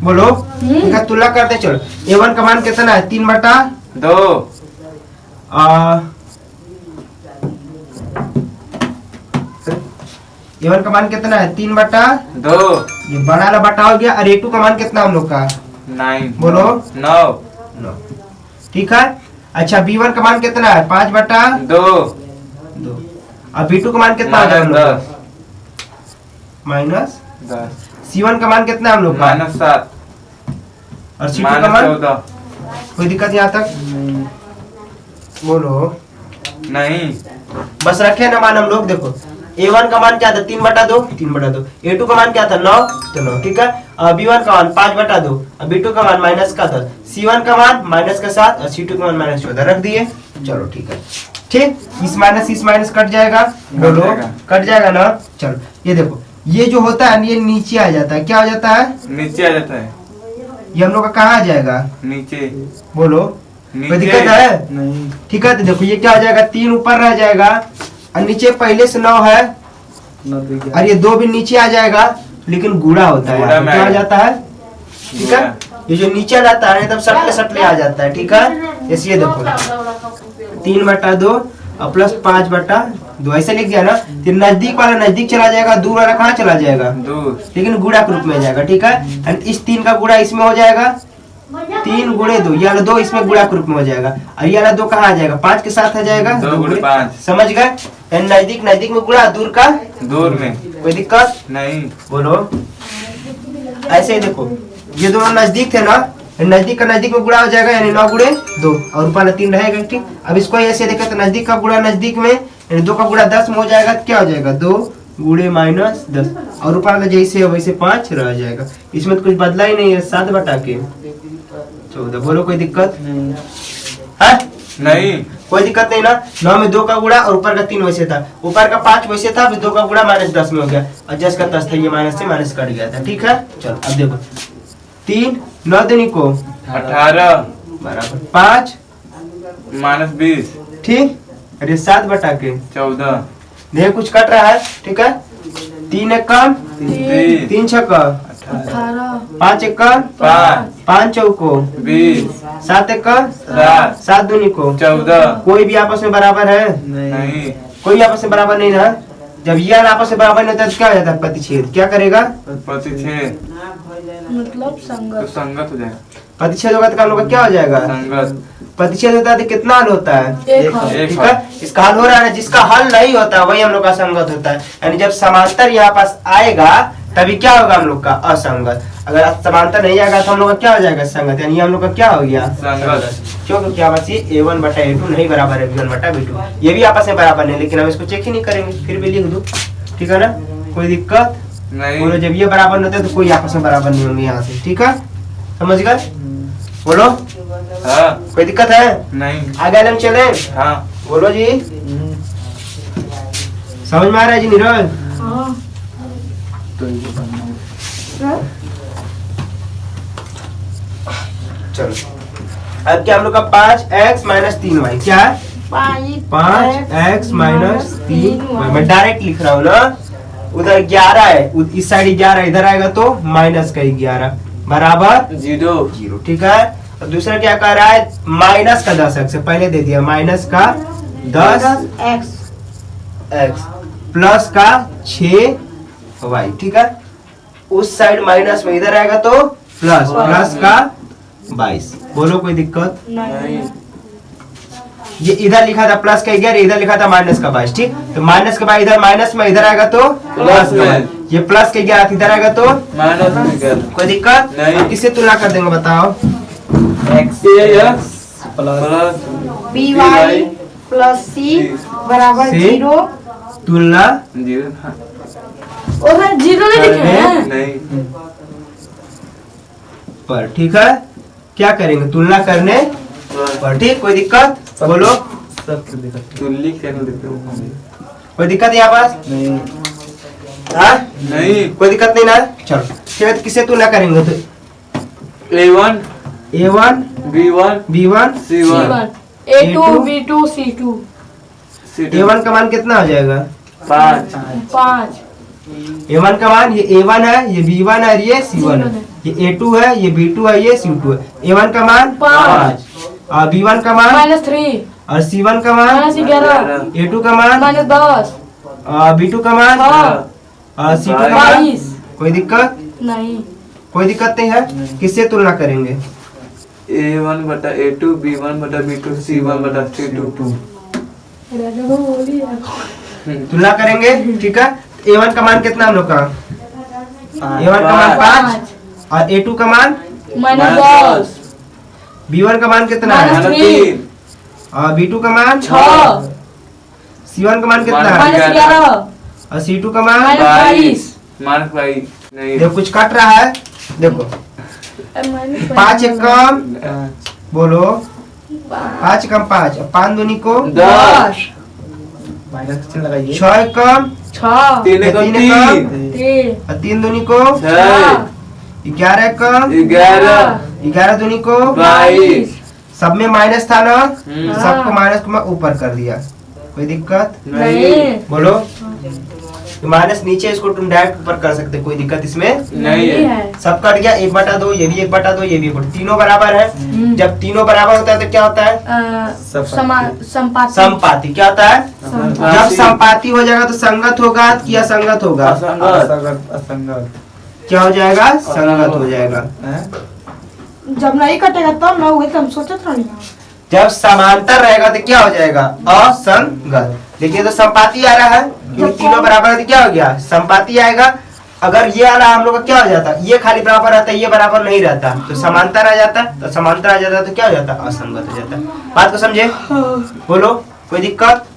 बोलो ठीक है। तुलना करते चलो। A1 का मान कितना है? 3/2 A1 का मान कितना है? 3/2। ये बड़ा वाला बटा हो गया। और A2 का मान कितना हम लोग का? 9 बोलो 9 ठीक है। अच्छा B1 का मान कितना है? 5/2। 2 और B2 का मान कितना हो जाएगा हम लोग का? माइनस 10 C1 का मान कितना है हम लोग का? -7 और C2 का मान? 14 कोई दिक्कत यहाँ तक? बोलो। नहीं बस रखे ना मान हम लोग। देखो A1 का मान क्या था? 3/2 3/2। A2 का मान क्या था? 9 तो 9 ठीक है। B1 का मान 5/2 और B2 का मान माइनस का था। C1 का मान माइनस का 7 और C2 का मान -14 रख दिए। चलो ठीक है। ठीक, इस माइनस कट जाएगा। बोलो कट जाएगा ना। चलो ये देखो, ये जो होता है ये नीचे आ जाता है। क्या हो जाता है? नीचे आ जाता है। ये हम लोग का कहाँ आ जाएगा? नीचे बोलो कोई नीचे दिक्कत है? नहीं ठीक है। तो देखो ये क्या हो जाएगा? 3 ऊपर रह जाएगा और नीचे पहले से 9 है और ये 2 भी नीचे आ जाएगा, लेकिन गुणा होता है। गुणा यहाँ पे में क्या आ आएगा। जाता है? ठीक है। ये जो नीचे जाता है एकदम सटले आ जाता है। ठीक है। जैसे ये देखो 3/2 और प्लस 5/2 ऐसे लिख दिया ना। फिर नजदीक वाला नजदीक चला जाएगा, दूर वाला कहाँ चला जाएगा? दूर। लेकिन गुणा के रूप में जाएगा। ठीक है। एंड इस 3 का गुणा इसमें हो जाएगा। 3 गुणे 2, ये वाला 2 इसमें गुणा के रूप में हो जाएगा और ये वाला 2 कहाँ आ जाएगा? 5 के साथ आ जाएगा। 2 गुणे 5। समझ गए? नजदीक नजदीक में गुणा, दूर का दूर में। कोई दिक्कत? नहीं बोलो। ऐसे ही देखो ये दोनों नजदीक थे ना, नजदीक का नजदीक में गुणा हो जाएगा, यानी 9 गुणे 2 और ऊपर 3 रहेगा। ठीक। अब इसको ऐसे देखें तो नजदीक का गुणा नजदीक में, यानी 2 का गुणा 10 में हो जाएगा। तो क्या हो जाएगा? 2 गुणे -10 और ऊपर वाला जैसे है वैसे 5 रह जाएगा। इसमें तो कुछ बदला ही नहीं है। 7/14। बोलो कोई दिक्कत है? नहीं कोई दिक्कत नहीं ना। 9 में 2 का गुणा और ऊपर का 3 वैसे था, ऊपर का 5 वैसे था, फिर 2 का गुणा -10 में हो गया और 10 का 10 था, ये माइनस से माइनस कट गया था। ठीक है। चलो अब देखो 3 9 दूनी को 18 बराबर 5 -20 ठीक। अरे 7/14 देखो कुछ कट रहा है। ठीक है। 3 1 कम 3 3 6 18 5 1 कम 5 5 चौको 20 7 1 7 7 दूनी को 14 कोई भी आपस में बराबर है? नहीं कोई आपस में बराबर नहीं ना। जब ये आपस में बराबर नहीं होता तो क्या हो जाता है? प्रतिच्छेद। क्या करेगा? प्रतिच्छेद मतलब तो संगत। संगत हो जाएगा। प्रतिच्छेद होगा तो हम लोग का क्या हो जाएगा? संगत प्रतिच्छेद होता है तो कितना हल होता है? एक हल। एक ठीक है। इसका हल हो रहा है ना, जिसका हल नहीं होता वही हम लोग का संगत होता है। यानी जब समांतर यहाँ पास आएगा तभी क्या होगा? हम लोग का असंगत। अगर समांतर नहीं आएगा तो हम लोग का क्या हो जाएगा? संगत। यानी हम लोग का क्या हो गया? संगत। क्योंकि क्या बस ये A1/A2 नहीं बराबर है B1/B2। ये भी आपस में बराबर नहीं, लेकिन हम इसको चेक ही नहीं करेंगे, फिर भी लिख दो। ठीक है ना। कोई दिक्कत? नहीं बोलो जब ये बराबर नहीं होते तो कोई आपस में बराबर नहीं होंगे यहाँ से। ठीक है। समझ गए? बोलो हाँ कोई दिक्कत है? नहीं आगे हम चले। हाँ बोलो जी समझ में आ रहा है जी नीरज? हाँ। चलो अब क्या हम लोग का 5x - 3y क्या है? 5x - 3y। मैं डायरेक्ट लिख रहा हूँ ना। उधर 11 है, इस साइड 11, इधर आएगा तो माइनस का 11 बराबर 0। ठीक है। और दूसरा क्या कह रहा है? माइनस का 10x से पहले दे दिया, माइनस का 10x प्लस का 6y। ठीक है। उस साइड माइनस में, इधर आएगा तो प्लस का 22। बोलो कोई दिक्कत? नहीं। ये इधर लिखा था प्लस का 11, इधर लिखा था माइनस का 22। ठीक। तो माइनस का 22 इधर माइनस में, इधर आएगा तो प्लस में। ये प्लस के 11 इधर आएगा तो कोई दिक्कत नहीं। किससे तुलना कर देंगे बताओ? BY प्लस C बराबर C 0। तुलना उधर 0 नहीं लिखे हैं। नहीं पर। ठीक है। क्या करेंगे? तुलना करने पर। ठीक। कोई दिक्कत? बोलो तुल्ली कैसे लिखते हो? कोई दिक्कत यहाँ पास? नहीं हाँ? नहीं कोई दिक्कत नहीं ना। चलो ठीक है। किससे तुलना करेंगे? तो A1 A1 B1 B1 C1 A2 B2 C2। A1 का मान कितना हो जाएगा? 5 5। A1 का मान, ये A1 है, ये B1 है, ये C1 है, ये A2 है, ये B2 है, ये C2 है। A1 का मान 5 और B1 का मान -3 और C1 का मान -11 A2 का मान -10 और B2 का मान 6 और C2 का मान। 22। कोई दिक्कत? नहीं। कोई दिक्कत नहीं है। किससे तुलना करेंगे? A1/A2 B1/B2 C1/C2 तुलना करेंगे। ठीक है। A1 का मान कितना हम लोग का? A1 का मान 5 और A2 का मान -10 B1 का मान कितना है -3 और B2 का मान 6 C1 का मान कितना है -11 और C2 का मान -22 मार्क भाई नहीं देखो कुछ कट रहा है देखो 5 एक कम बोलो 5 कम 5 और 5 दूनी को 10 माइनस का चिन्ह लगाइए 6 एक कम 6 3 को 3 और 3 दूनी को 6 11 कम 11 11 दूनी को 22 सब में माइनस था ना हम्म। सबको माइनस को मैं ऊपर कर दिया कोई दिक्कत नहीं बोलो माइनस नीचे इसको तुम डायरेक्ट ऊपर कर सकते कोई दिक्कत इसमें नहीं है सब कट गया 1/2 ये भी 1/2 ये भी 1/2 तीनों बराबर है जब तीनों बराबर होता है तो क्या होता है संपाति समपाती क्या होता है जब समपाती हो जाएगा तो संगत होगा कि असंगत होगा असंगत असंगत क्या हो जाएगा संगत हो जाएगा जब नहीं कटेगा तब ना हुए तो हम सोचत रही जब समांतर रहेगा तो क्या हो जाएगा असंगत देखिए तो संपाती आ रहा है क्योंकि तीनों बराबर है तो क्या हो गया संपाती आएगा अगर ये वाला हम लोग का क्या हो जाता ये खाली बराबर रहता ये बराबर नहीं रहता तो समांतर आ जाता तो समांतर आ जाता तो क्या हो जाता असंगत हो जाता बात को समझे बोलो कोई दिक्कत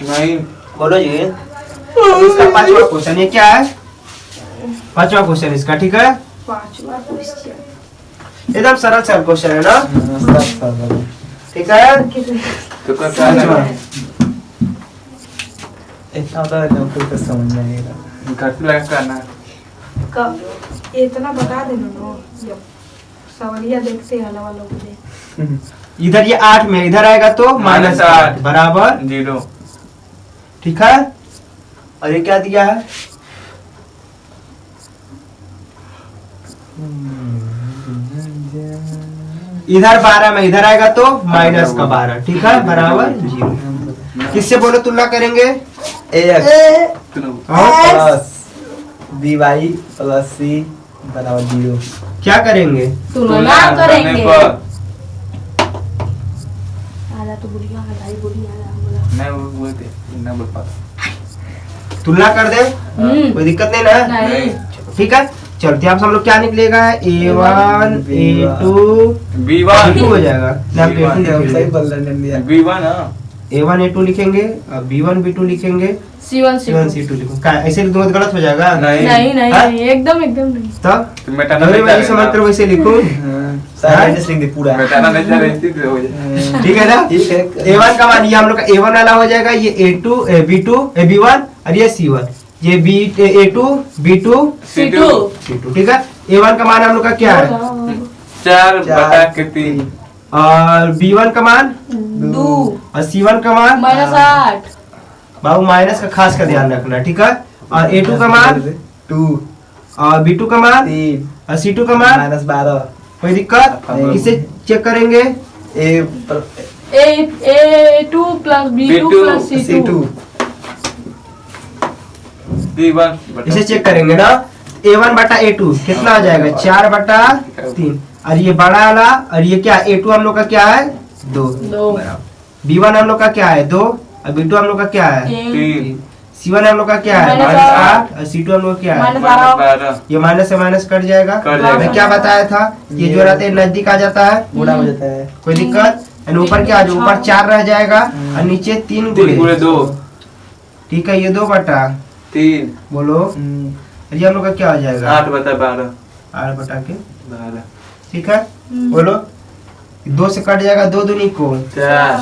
नहीं बोलो जी अब इसका 5वां क्वेश्चन ये क्या है 5वां क्वेश्चन इसका ठीक है 5वां क्वेश्चन एकदम सरल सरल क्वेश्चन है ना ठीक है तो क्या करना इतना होता है कोई तो समझ नहीं आएगा घट लगा करना कब इतना बता देना ना जब सवालिया देखते हैं वाला लोग इधर ये 8 में इधर आएगा तो -8 बराबर 0 ठीक है और ये क्या दिया है इधर 12 में इधर आएगा तो -12 ठीक है बराबर 0 किससे बोलो तुलना करेंगे प्लस बी वाई प्लस सी बराबर 0 क्या करेंगे तुलना करेंगे पर आधा तो बुढ़िया आधा ही बुढ़िया आधा नहीं वो ना बोल पाता तुलना कर दे कोई दिक्कत नहीं ना नहीं ठीक है चलते आप सब लोग क्या निकलेगा A1 A2 B1 B2 हो जाएगा ना आप A2 हम सही लिखेंगे बोल रहे हैं दिया B1 हां A1 A2 लिखेंगे और B1 B2 लिखेंगे C1 C1 C2 लिखेंगे क्या ऐसे लिखूंगा तो गलत हो जाएगा नहीं नहीं नहीं हाँ? नहीं एकदम एकदम नहीं तब तो मेटाना अगर नहीं मैं समझ कर वैसे लिखूं सारे लिख दे पूरा मेटाना नहीं जा रही थी हो जाए ठीक है ना ठीक है A1 का मान ये हम लोग का A1 वाला हो जाएगा ये A2 B2 B1 और ये C1 ये A2 B2 C2 C2 ठीक है A1 का मान हम लोग का क्या है 4/3 और B1 का मान 2 और C1 का मान -8 बाबू माइनस का खास का ध्यान रखना ठीक है और A2 का मान 2 और B2 का मान 3 और C2 का मान -12 कोई दिक्कत नहीं। किसे चेक करेंगे A2 plus B2 plus C2 B1 इसे चेक करेंगे ना A1/A2 कितना हो जाएगा 4/3 और ये बड़ा वाला और ये क्या A2 हम लोग का क्या है 2 दो। B1 हम लोग का क्या है 2 और B2 हम लोग का क्या है 3 C1 हम लोग का क्या है -8 और C2 हम लोग का क्या है -12 ये माइनस से माइनस कट जाएगा कट जाएगा। मैं क्या बताया था ये जो रहते हैं नजदीक आ जाता है गुणा हो जाता है कोई दिक्कत एंड ऊपर क्या जो ऊपर 4 रह जाएगा और नीचे 3 3 गुणे 2 ठीक है ये 3 बोलो और ये हम लोग का क्या हो जाएगा 8/12 8 बटा के 12 ठीक है बोलो 2 से कट जाएगा 2 दूनी को 4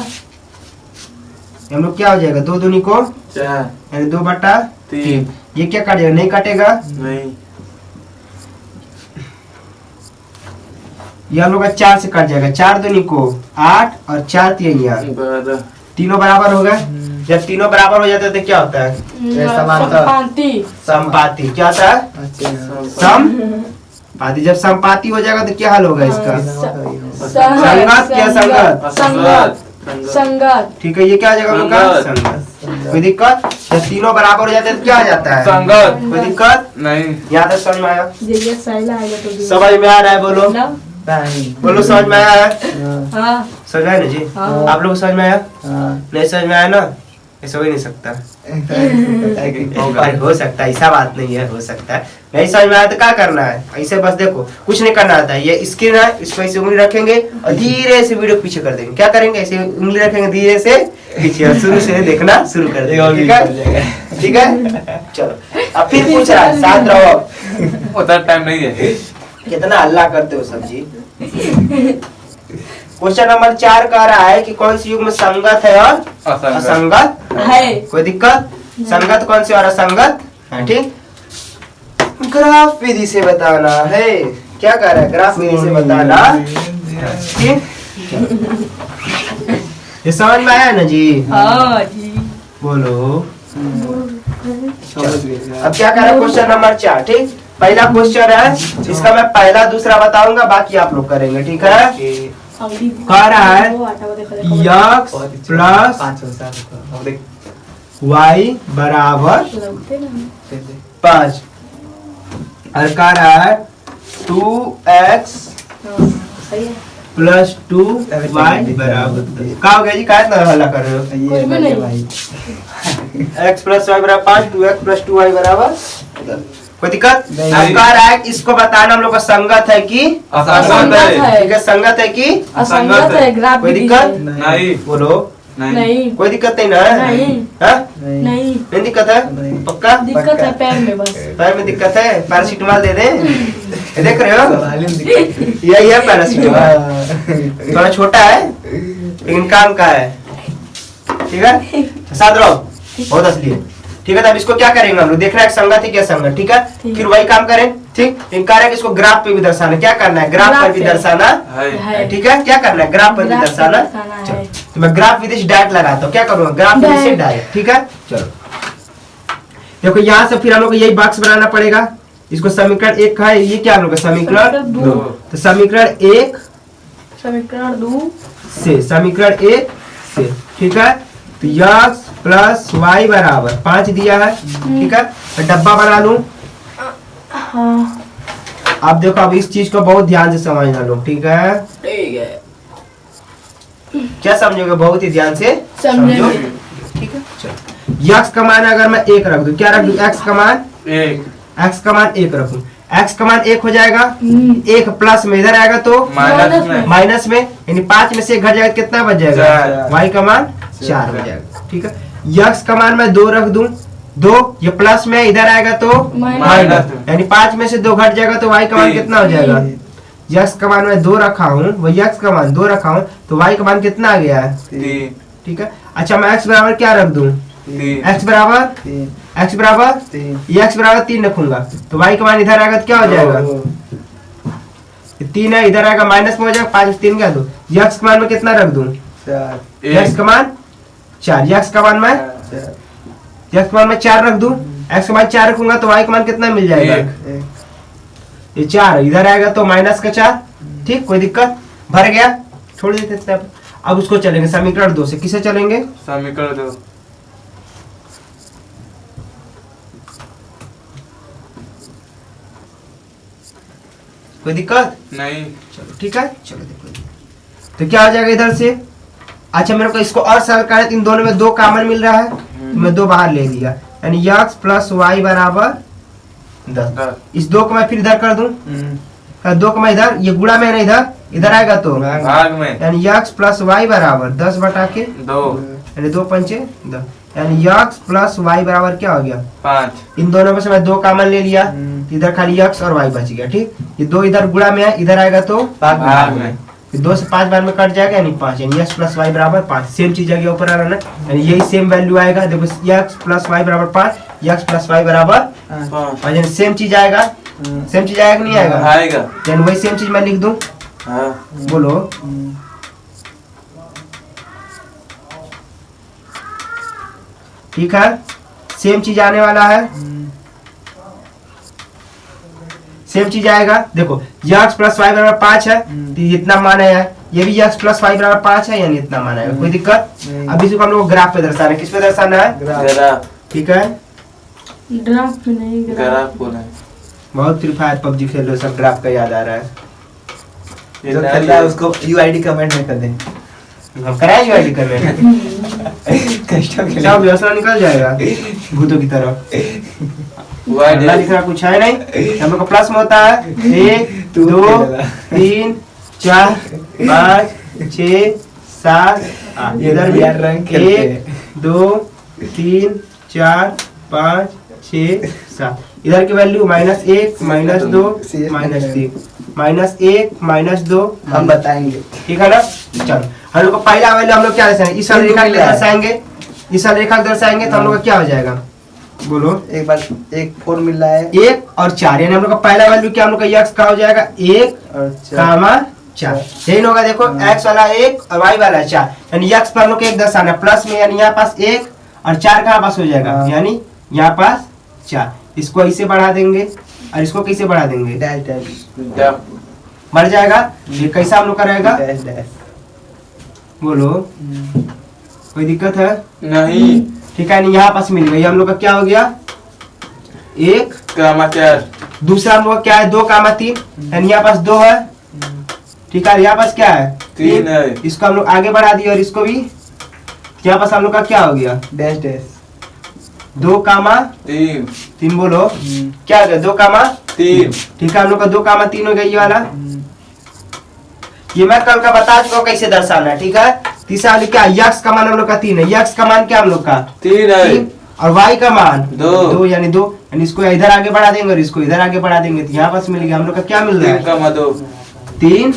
हम लोग क्या हो जाएगा 2 दूनी को 4 यानी 2/3 3 ये क्या कट जाएगा नहीं कटेगा नहीं ये हम लोग का 4 से कट जाएगा 4 दूनी को 8 और 4 तिहाइयां 12 तीनों बराबर हो गए जब तीनों बराबर हो जाते हैं तो क्या होता है संपाति समपाती क्या होता है समपाती जब समपाती हो जाएगा तो क्या हाल होगा इसका संगत क्या संगत संगत संगत ठीक है ये क्या हो जाएगा हम लोग का संगत। संगत कोई दिक्कत जब तीनों बराबर हो जाते हैं तो क्या आ जाता है संगत कोई दिक्कत नहीं यहाँ तक समझ में आया ये सही आएगा तो समझ में आ रहा है बोलो ना नहीं बोलो समझ में आया है हाँ समझ में आया ना जी हाँ। आप लोग को समझ में आया हाँ नहीं समझ में आया ना ऐसा हो ही नहीं सकता। होगा। अरे हो सकता है, ऐसा बात नहीं है, हो सकता है। नहीं समझ में आया तो क्या करना है, ऐसे बस देखो कुछ नहीं करना आता है। ये स्क्रीन है, इस पर ऐसे उंगली रखेंगे और धीरे से वीडियो पीछे कर देंगे। क्या करेंगे, ऐसे उंगली रखेंगे धीरे से पीछे और शुरू से देखना शुरू कर देंगे। ठीक है, ठीक है। चलो अब फिर पूछ रहा है, शांत रहो अब। उतना टाइम नहीं है। कितना हल्ला करते हो सब्जी। क्वेश्चन नंबर 4 कह रहा है कि कौन सी युग में संगत है और असंगत है। कोई दिक्कत? संगत कौन सी और असंगत है, ठीक। ग्राफ विधि से बताना है। क्या कह रहा है, ग्राफ विधि से बताना, ठीक। ये समझ में आया ना जी? हाँ जी। बोलो। समझ गए। अब क्या कह रहा है क्वेश्चन नंबर 4, ठीक। पहला क्वेश्चन है, इसका मैं पहला दूसरा बताऊंगा, बाकी आप लोग करेंगे, ठीक है। कह रहा है x प्लस y बराबर 5 और कह रहा है 2x प्लस 2y बराबर 10। क्या हो गया जी, क्या इतना हल्ला कर रहे हो? ये भी नहीं। भाई x प्लस y बराबर 5, 2x प्लस 2y बराबर 10। कोई दिक्कत? नहीं। अब कह रहा है कि इसको बताना हम लोग का संगत है कि असंगत है। ठीक है, संगत है कि असंगत है ग्राफ कोई विधि दिक्कत? से। नहीं बोलो। नहीं कोई दिक्कत नहीं ना? नहीं हाँ? नहीं नहीं नहीं दिक्कत है? नहीं। पक्का? दिक्कत है पैर में बस। पैर में दिक्कत है, पैरासीटामोल दे दें? ये देख रहे हो, सवाल ही नहीं। यही है पैरासीटामोल। थोड़ा छोटा है लेकिन काम का है, ठीक है। साथ रहो, बहुत असली है, ठीक है। तब इसको क्या करेंगे हम लोग, देखना है संगत है क्या संगत, ठीक है। ठीक। फिर वही काम करें, ठीक। इनकार है कि इसको ग्राफ पे भी दर्शाना, क्या करना है, ग्राफ पर भी ग्राफ पे। दर्शाना, है। ठीक है। क्या करना है, ग्राफ पर भी ग्राफ पे दर्शाना। दर्शाना है। चलो, तो मैं ग्राफ विधि से डायरेक्ट लगाता हूँ। क्या करूँगा, ग्राफ विधि से डायरेक्ट। डायरेक्ट, ठीक है। चलो देखो, यहाँ से फिर हम लोग को यही बॉक्स बनाना पड़ेगा। इसको समीकरण 1 है, ये क्या हम लोग का समीकरण समीकरण 2। तो समीकरण 1 समीकरण 2 से, समीकरण 1 से, ठीक है। तो x प्लस वाई बराबर 5 दिया है, ठीक है। तो डब्बा बना लूं। हाँ अब देखो, अब इस चीज को बहुत ध्यान से समझना लोग, ठीक है। ठीक है क्या समझोगे, बहुत ही ध्यान से समझेंगे। समझो, ठीक है। चलो, x का मान अगर मैं 1 रख दूं, क्या रख दूं, x का मान, एक x का मान 1 रखूं, x का मान 1 हो जाएगा। हम्म। 1 प्लस में इधर आएगा तो माइनस में माइनस में, यानी 5 में से 1 घट जाएगा, कितना बच जाएगा, चार। y का मान 4 हो जाएगा, ठीक है। x का मान मैं 2 रख दूं, 2 ये प्लस में इधर आएगा तो माइनस माइनस, यानी 5 में से 2 घट जाएगा तो y का मान तीन। कितना हो जाएगा। x का मान मैं 2 रखा हूँ, वही x का मान 2 रखा हूँ, तो y का मान कितना आ गया है, 3 ठीक है। अच्छा, मैं x बराबर क्या रख दूं, 3 x बराबर 3 x बराबर 3 ये x बराबर 3 रखूंगा, तो y का मान इधर आएगा तो क्या हो जाएगा, 3 है, इधर आएगा माइनस में हो जाएगा, 5 3 क्या दो, x का मान में कितना रख दूं, 4 x का मान 4, x का मान मैं 4 x का मान मैं 4 रख दूं, x का मान 4 रखूंगा तो y का मान कितना मिल जाएगा, एक। ये 4 इधर आएगा तो माइनस का 4, ठीक। कोई दिक्कत, भर गया, छोड़ देते इतना। अब उसको चलेंगे समीकरण 2 से, किसे चलेंगे, समीकरण 2 कोई दिक्कत नहीं चलो, ठीक है। चलो देखो, तो क्या हो जाएगा इधर से। अच्छा, मेरे को इसको और सरल करना है, इन दोनों में 2 कॉमन मिल रहा है, तो मैं 2 बाहर ले लिया, यानी x प्लस वाई बराबर 10। 10 इस 2 को मैं फिर इधर कर दूं, 2 को मैं इधर, ये गुणा में है ना, इधर आएगा तो भाग में यानी x प्लस वाई बराबर 10 बटा के 2 यानी 2 पंचे 10, यानी x प्लस वाई बराबर क्या हो गया, 5 इन दोनों में से मैं 2 कॉमन ले लिया, इधर खाली x और y बच गया, ठीक। ये 2 इधर गुणा में है, इधर आएगा तो भाग में 2 से 5 बार में कट जाएगा, यानी 5, यानी x प्लस वाई बराबर 5। सेम चीज आगे ऊपर आ रहा है, यानी यही सेम वैल्यू आएगा। देखो, x प्लस वाई बराबर 5, x प्लस वाई बराबर 5, यानी सेम चीज आएगा। सेम चीज आएगा कि नहीं आएगा, आएगा यानी वही सेम चीज मैं लिख दूं। हाँ बोलो, ठीक है, सेम चीज आने वाला है, सेम चीज आएगा। देखो, x प्लस वाई बराबर 5 है, तो इतना मान आया, ये भी x प्लस वाई बराबर 5 है, यानी इतना मान आएगा। कोई दिक्कत। नहीं। अब इसको हम लोग ग्राफ पे दर्शाना है, किस पे दर्शाना है, ग्राफ ठीक है। ड्राफ्ट में नहीं ग्राफ बोल है बहुत फ्री फायर पबजी खेल रहे हो, सब ग्राफ का याद आ रहा है। जो खेल रहा है उसको यूआईडी कमेंट में कर दे। हम कराएंगे वैल्यू करने कष्टों के सब व्यवस्था निकल जाएगा भूतों की तरह। अल्लाह लिखना कुछ है नहीं, हम लोग का प्लस में होता है 1 2 3 4 5 6 7 8। इधर भी यार रंग खेलते 1 2 3 4 5 6 7। इधर की वैल्यू -1 -2 -3 -1 -2 हम बताएंगे। ठीक है ना। चलो हम लोग को पहला वैल्यू हम लोग क्या दर्शाएंगे, इस वाली रेखा के दर्शाएंगे, इस वाली रेखा के दर्शाएंगे तो हम लोग का क्या हो जाएगा बोलो। एक बार एक 4 मिल रहा है 1 और 4 यानी हम लोग का पहला वैल्यू क्या हम लोग का x का हो जाएगा 1 और 4 यही होगा। देखो x वाला 1 और y वाला 4 यानी x पर हम लोग को 1 दर्शाना प्लस में, यानी यहाँ पास 1 और 4 कहाँ पास हो जाएगा यानी यहाँ पास 4। इसको ऐसे बढ़ा देंगे और इसको कैसे बढ़ा देंगे, डैश डैश बढ़ जाएगा। ये कैसा हम लोग का रहेगा डैश डैश। बोलो, कोई दिक्कत है नहीं। ठीक है। नहीं यहाँ पास मिल गई, हम लोग का क्या हो गया 1 4 दूसरा हम लोग का क्या है 2 3 यानी यहाँ पास 2 है। ठीक है, यहाँ पास क्या है 3 है। इसको हम लोग आगे बढ़ा दिए और इसको भी यहाँ पास हम लोग का क्या हो गया डैश डैश 2 3 3 बोलो क्या हो गया 2 3 ठीक है, हम लोग का 2 3 हो गया ये वाला। ये मैं कल का बता चुका हूँ कैसे दर्शाना है। ठीक है, तीसरा वाली क्या यक्स का मान हम लोग का 3 है, यक्स का मान क्या हम लोग का 3 है 3 और वाई का मान 2 यानी 2 यानी इसको इधर आगे बढ़ा देंगे और इसको इधर आगे बढ़ा देंगे तो यहाँ पास मिल गया हम लोग का क्या मिल रहा है 3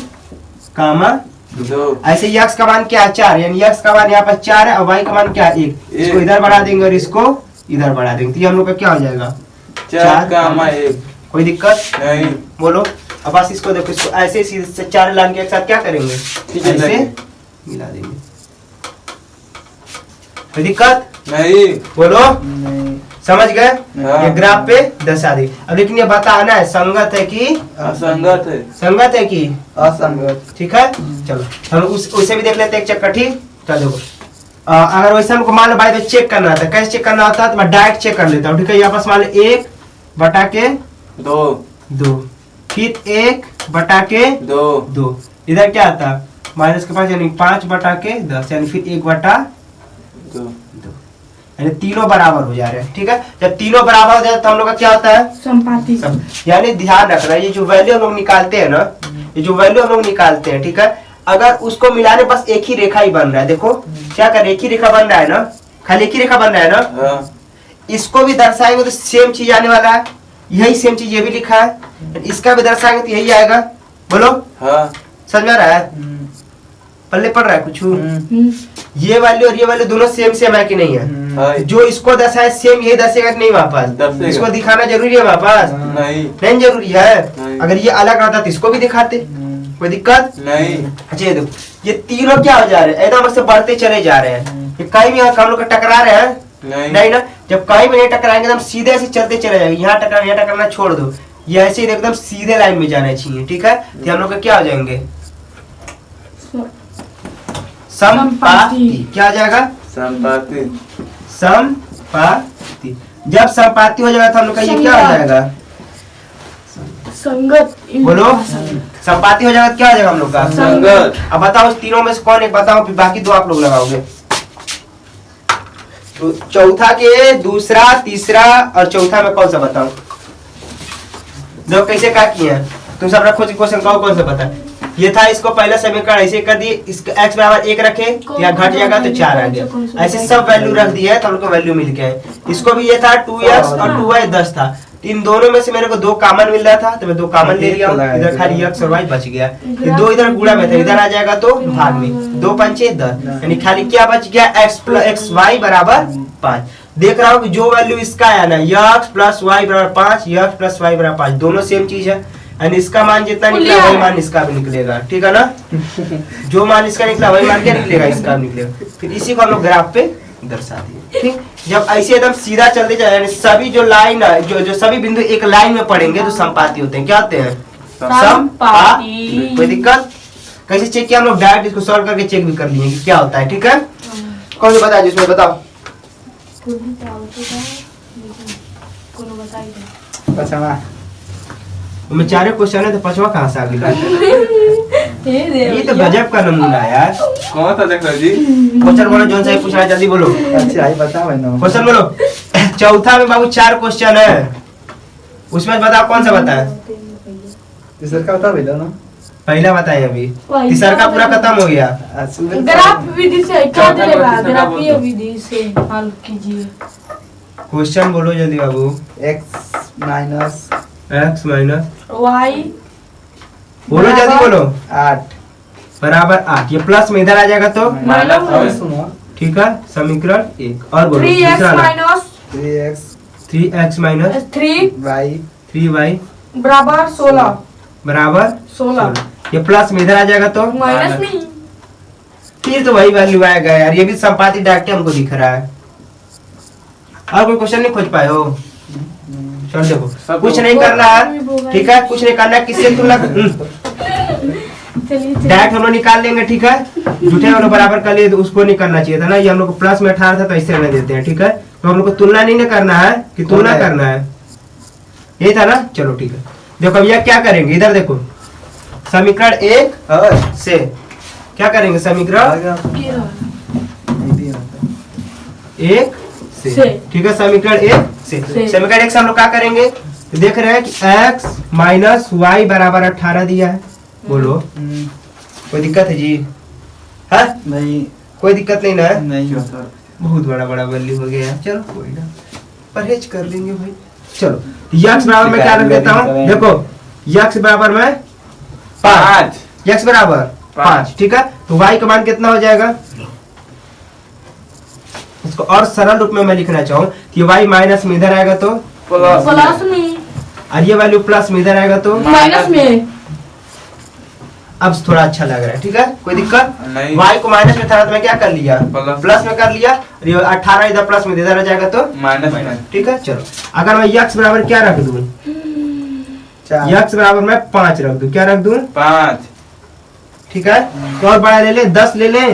2। ऐसे यक्स का मान क्या है 4 यानी यक्स का मान यहाँ पर 4 है और वाई का मान क्या है 1। इसको इधर बढ़ा देंगे और इसको इधर बढ़ा देंगे तो ये हम लोग का क्या हो जाएगा 4 कोई दिक्कत नहीं। बोलो। अब बस इसको देखो, इसको ऐसे सीधे से 4 लाइन के एक साथ क्या करेंगे ठीक है, ऐसे मिला देंगे। कोई दिक्कत नहीं। बोलो, नहीं समझ गए। हाँ। ये ग्राफ पे दर्शा दी। अब लेकिन ये बताना है संगत है कि असंगत है। संगत है कि असंगत। ठीक है। चलो हम उसे भी देख लेते हैं एक चक्कर। ठीक, तो देखो अगर वैसे हमको मान लो भाई तो चेक करना था, कैसे चेक करना होता है तो मैं डायरेक्ट चेक कर लेता हूँ। ठीक है, यहाँ पास मान लो 1 बटा के 2 फिर 1 बटा के 2 इधर क्या आता माइनस के पास यानी 5 बटा के 10 यानी फिर 1 बटा 2 यानी तीनों बराबर हो जा रहे हैं। ठीक है, जब तीनों बराबर हो जाए तो हम लोग का क्या होता है संपाति। यानी ध्यान रखना ये जो वैल्यू हम लोग निकालते हैं ना, ये जो वैल्यू हम लोग निकालते हैं ठीक है, अगर उसको मिलाने बस एक ही रेखा ही बन रहा है। देखो क्या कर एक ही रेखा बन रहा है ना, खाली एक ही रेखा बन रहा है ना। इसको भी दर्शाएंगे तो सेम चीज आने वाला है, यही सेम चीज ये भी लिखा है, इसका भी दर्शाएंगे तो यही आएगा। बोलो समझ में आ रहा है, पल्ले पड़ रहा है कुछ। ये वैल्यू और ये वैल्यू दोनों सेम सेम है कि नहीं है। जो इसको दर्शाए सेम यही दर्शेगा कि नहीं वापस, इसको दिखाना जरूरी है वापस नहीं जरूरी है। अगर ये अलग रहता तो इसको भी दिखाते, कोई दिक्कत नहीं। अच्छा ये देखो ये तीनों क्या हो जा रहे हैं एकदम से बढ़ते चले जा रहे हैं। ये कहीं भी हम लोग टकरा रहे हैं नहीं ना, जब कहीं भी नहीं टकराएंगे एकदम सीधे ऐसे चलते चले जाएंगे। यहाँ टकराना छोड़ दो, ये ऐसे एकदम सीधे लाइन में जाना चाहिए। ठीक है, तो हम लोग क्या हो जाएंगे समपाती। क्या हो जाएगा संपाति। समपाती। जब समपाती हो जाएगा तो हम लोग का ये क्या हो जाएगा संगत। बोलो संपाती हो जाएगा तो क्या हो जाएगा हम लोग का संगत। अब बताओ इस तीनों में से कौन एक बताओ, फिर बाकी 2 आप लोग लगाओगे। तो चौथा के दूसरा तीसरा और चौथा में कौन सा बताओ, देखो कैसे क्या किया तुम सब रखो क्वेश्चन कौन सा बता। ये था इसको पहला समीकरण ऐसे कर दिए, इसका x बराबर 1 रखे यहाँ घट जाएगा तो 4 आ गया। ऐसे सब वैल्यू रख दिया है तो हमको वैल्यू मिल गया है। इसको भी ये था 2x और 2y 10 था, इन दोनों में से मेरे को 2 कॉमन मिल रहा था तो मैं 2 कॉमन ले लिया, इधर खाली x और y बच गया। ये 2 इधर गुणा में था, इधर आ जाएगा तो भाग में 2 पंचे 10 यानी खाली क्या बच गया x y बराबर 5। देख रहा हूँ कि जो वैल्यू इसका है ना x प्लस y बराबर 5, x प्लस y बराबर 5 दोनों सेम चीज है यानी इसका मान जितना निकला वही मान इसका भी निकलेगा। ठीक है ना, जो मान इसका निकला वही मान क्या निकलेगा इसका भी निकलेगा। फिर इसी को हम लोग ग्राफ पे दर्शा दिए। ठीक, जब ऐसे एकदम सीधा चलते जाए यानी सभी जो लाइन जो सभी बिंदु एक लाइन में पड़ेंगे तो संपाती होते हैं। क्या होते हैं संपाती। कोई दिक्कत कैसे चेक किया हम लोग डायरेक्ट इसको सॉल्व करके चेक भी कर लिए कि क्या होता है। ठीक है, कौन सा बताया जिसमें बताओ मैं चारे क्वेश्चन है तो पांचवा कहाँ से आ गया? हे देव ये तो गजब का नमूना है यार। कौन सा देख रहे जी? क्वेश्चन बोलो, जोन सा पूछना है जल्दी बोलो। अच्छा आई बता भाई ना क्वेश्चन बोलो। चौथा में बाबू 4 क्वेश्चन है, उसमें बताओ कौन सा बताए? तीसरा का बता भैया ना पहला बताए अभी, तीसरा का पूरा खत्म हो गया। ग्राफ विधि से क्या चौथा देगा? का तीसरा ग्राफीय बोल दो। विधि से हल कीजिए। क्वेश्चन बोलो जल्दी बाबू। x minus x minus y बोलो जल्दी बोलो। 8 बराबर 8। ये प्लस में इधर आ जाएगा तो माइनस और है। सुनो ठीक है, समीकरण 1 और बोलो 3x दूसरा वाला। Minus 3x 3x minus 3y 3y बराबर 16 बराबर 16 ये प्लस में इधर आ जाएगा तो माइनस नहीं। फिर तो वही वैल्यू आएगा यार। ये भी संपाति डायरेक्ट हमको दिख रहा है। और कोई क्वेश्चन नहीं खोज पाए हो? चल देखो, सब कुछ नहीं करना है, ठीक है, कुछ नहीं करना है। किससे तुलना चलिए डायरेक्ट हम लोग निकाल लेंगे, ठीक है। झूठे वालों बराबर कर लिए तो उसको नहीं करना चाहिए था ना। ये हम लोग को प्लस में 18 था तो ऐसे रहने देते हैं, ठीक है। तो हम लोग को तुलना नहीं ना करना है कि तुलना करना है, यही था ना। चलो ठीक है, देखो अब यह क्या करेंगे, इधर देखो समीकरण 1 और से क्या करेंगे? समीकरण गया क्या? 1 से, ठीक है। समीकरण 1 से समीकरण 1 से हम लोग क्या करेंगे? तो देख रहे हैं कि x माइनस वाई बराबर 18 दिया है। बोलो कोई दिक्कत है जी? हाँ नहीं कोई दिक्कत नहीं ना है? नहीं बहुत बड़ा बड़ा वैल्यू हो गया है। चलो कोई ना, परहेज कर लेंगे भाई। चलो यक्स बराबर मैं क्या रख देता हूँ? देखो यक्स बराबर में 5, यक्स बराबर 5, ठीक है। तो y का मान कितना हो जाएगा? इसको और सरल रूप में मैं लिखना चाहूँ कि y माइनस में इधर आएगा तो प्लस में और ये वैल्यू प्लस में इधर आएगा तो माइनस में। अब थोड़ा अच्छा लग रहा है, ठीक है। कोई दिक्कत नहीं। y को माइनस में था तो मैं क्या कर लिया? प्लस। प्लस में कर लिया। और ये 18 इधर प्लस में इधर आ जाएगा तो माइनस में। ठीक है। चलो अगर मैं x बराबर क्या रख दूं? 4 x बराबर मैं 5 रख दूं। क्या रख दूं? 5 ठीक है। तो और बड़ा ले ले, 10 ले ले।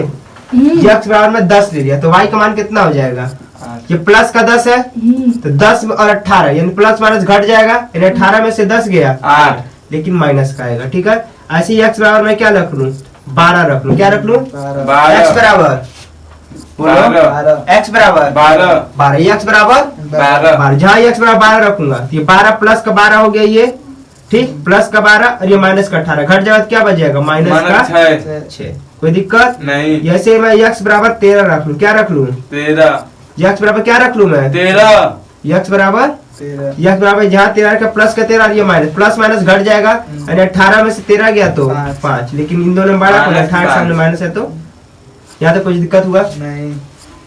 x बराबर में 10 ले लिया तो y का मान कितना हो जाएगा? ये प्लस का 10 है तो 10 और 18 यानी प्लस माइनस घट जाएगा, यानी 18 में से 10 गया 8 लेकिन माइनस का आएगा, ठीक है। ऐसे ही x बराबर मैं क्या रख लूं? 12 रख लूं। क्या रख लूं? 12 x बराबर बोलो 12 x बराबर 12 x बराबर 12 जहाँ x बराबर 12 रखूंगा तो ये 12 प्लस का 12 हो गया, ये ठीक, प्लस का 12 और ये माइनस का 18 घट जाएगा तो क्या बच जाएगा? माइनस का 6। कोई दिक्कत नहीं। जैसे मैं x बराबर 13 रख लूं। क्या रख लूं? 13 x बराबर क्या रख लूं मैं? 13 x बराबर 13 x बराबर जहाँ 13 का प्लस का 13 और ये माइनस प्लस माइनस घट जाएगा, यानी 18 में से 13 गया तो 5, लेकिन इन दोनों में बड़ा कोई 18 के सामने माइनस है तो यहाँ तो कुछ दिक्कत हुआ? नहीं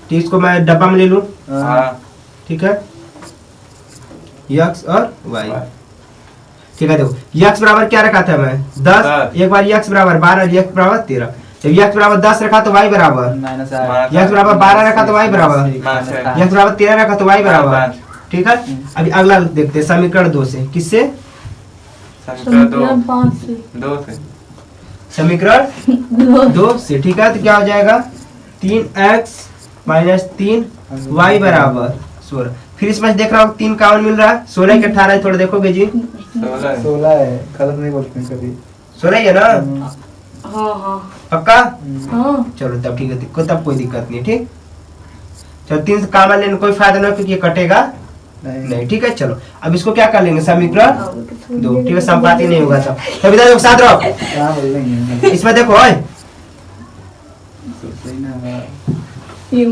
तो इसको मैं डब्बा में ले लूं, हाँ ठीक है, x और y, ठीक है। देखो x बराबर क्या रखा था मैं? 10, एक बार x बराबर 12 और x बराबर 13। जब x बराबर 10 रखा तो y बराबर, माइनस x बराबर 12 रखा तो y बराबर, x बराबर 13 रखा तो y बराबर, ठीक है। अभी अगला देखते हैं समीकरण 2 से। किससे? समीकरण 5 से 2 से समीकरण 2 से, ठीक है। तो क्या हो जाएगा? 3x माइनस 3y बराबर 16। फिर इसमें देख रहा हूँ 3 काउंट मिल रहा है, 16 के 18 थोड़ा देखोगे जी? 16 है, गलत नहीं बोलते हैं कभी। 16 ही है ना? हाँ हाँ पक्का? हाँ चलो तब ठीक है, तब कोई दिक्कत नहीं, ठीक। चलो 3 से कामन लेने कोई फायदा नहीं क्योंकि ये कटेगा नहीं, ठीक है। चलो अब इसको क्या कर लेंगे? समीकरण 2, ठीक है। संपाति नहीं होगा तब। तब इधर साथ रहो, क्या बोल रहे इसमें देखो ओए, ये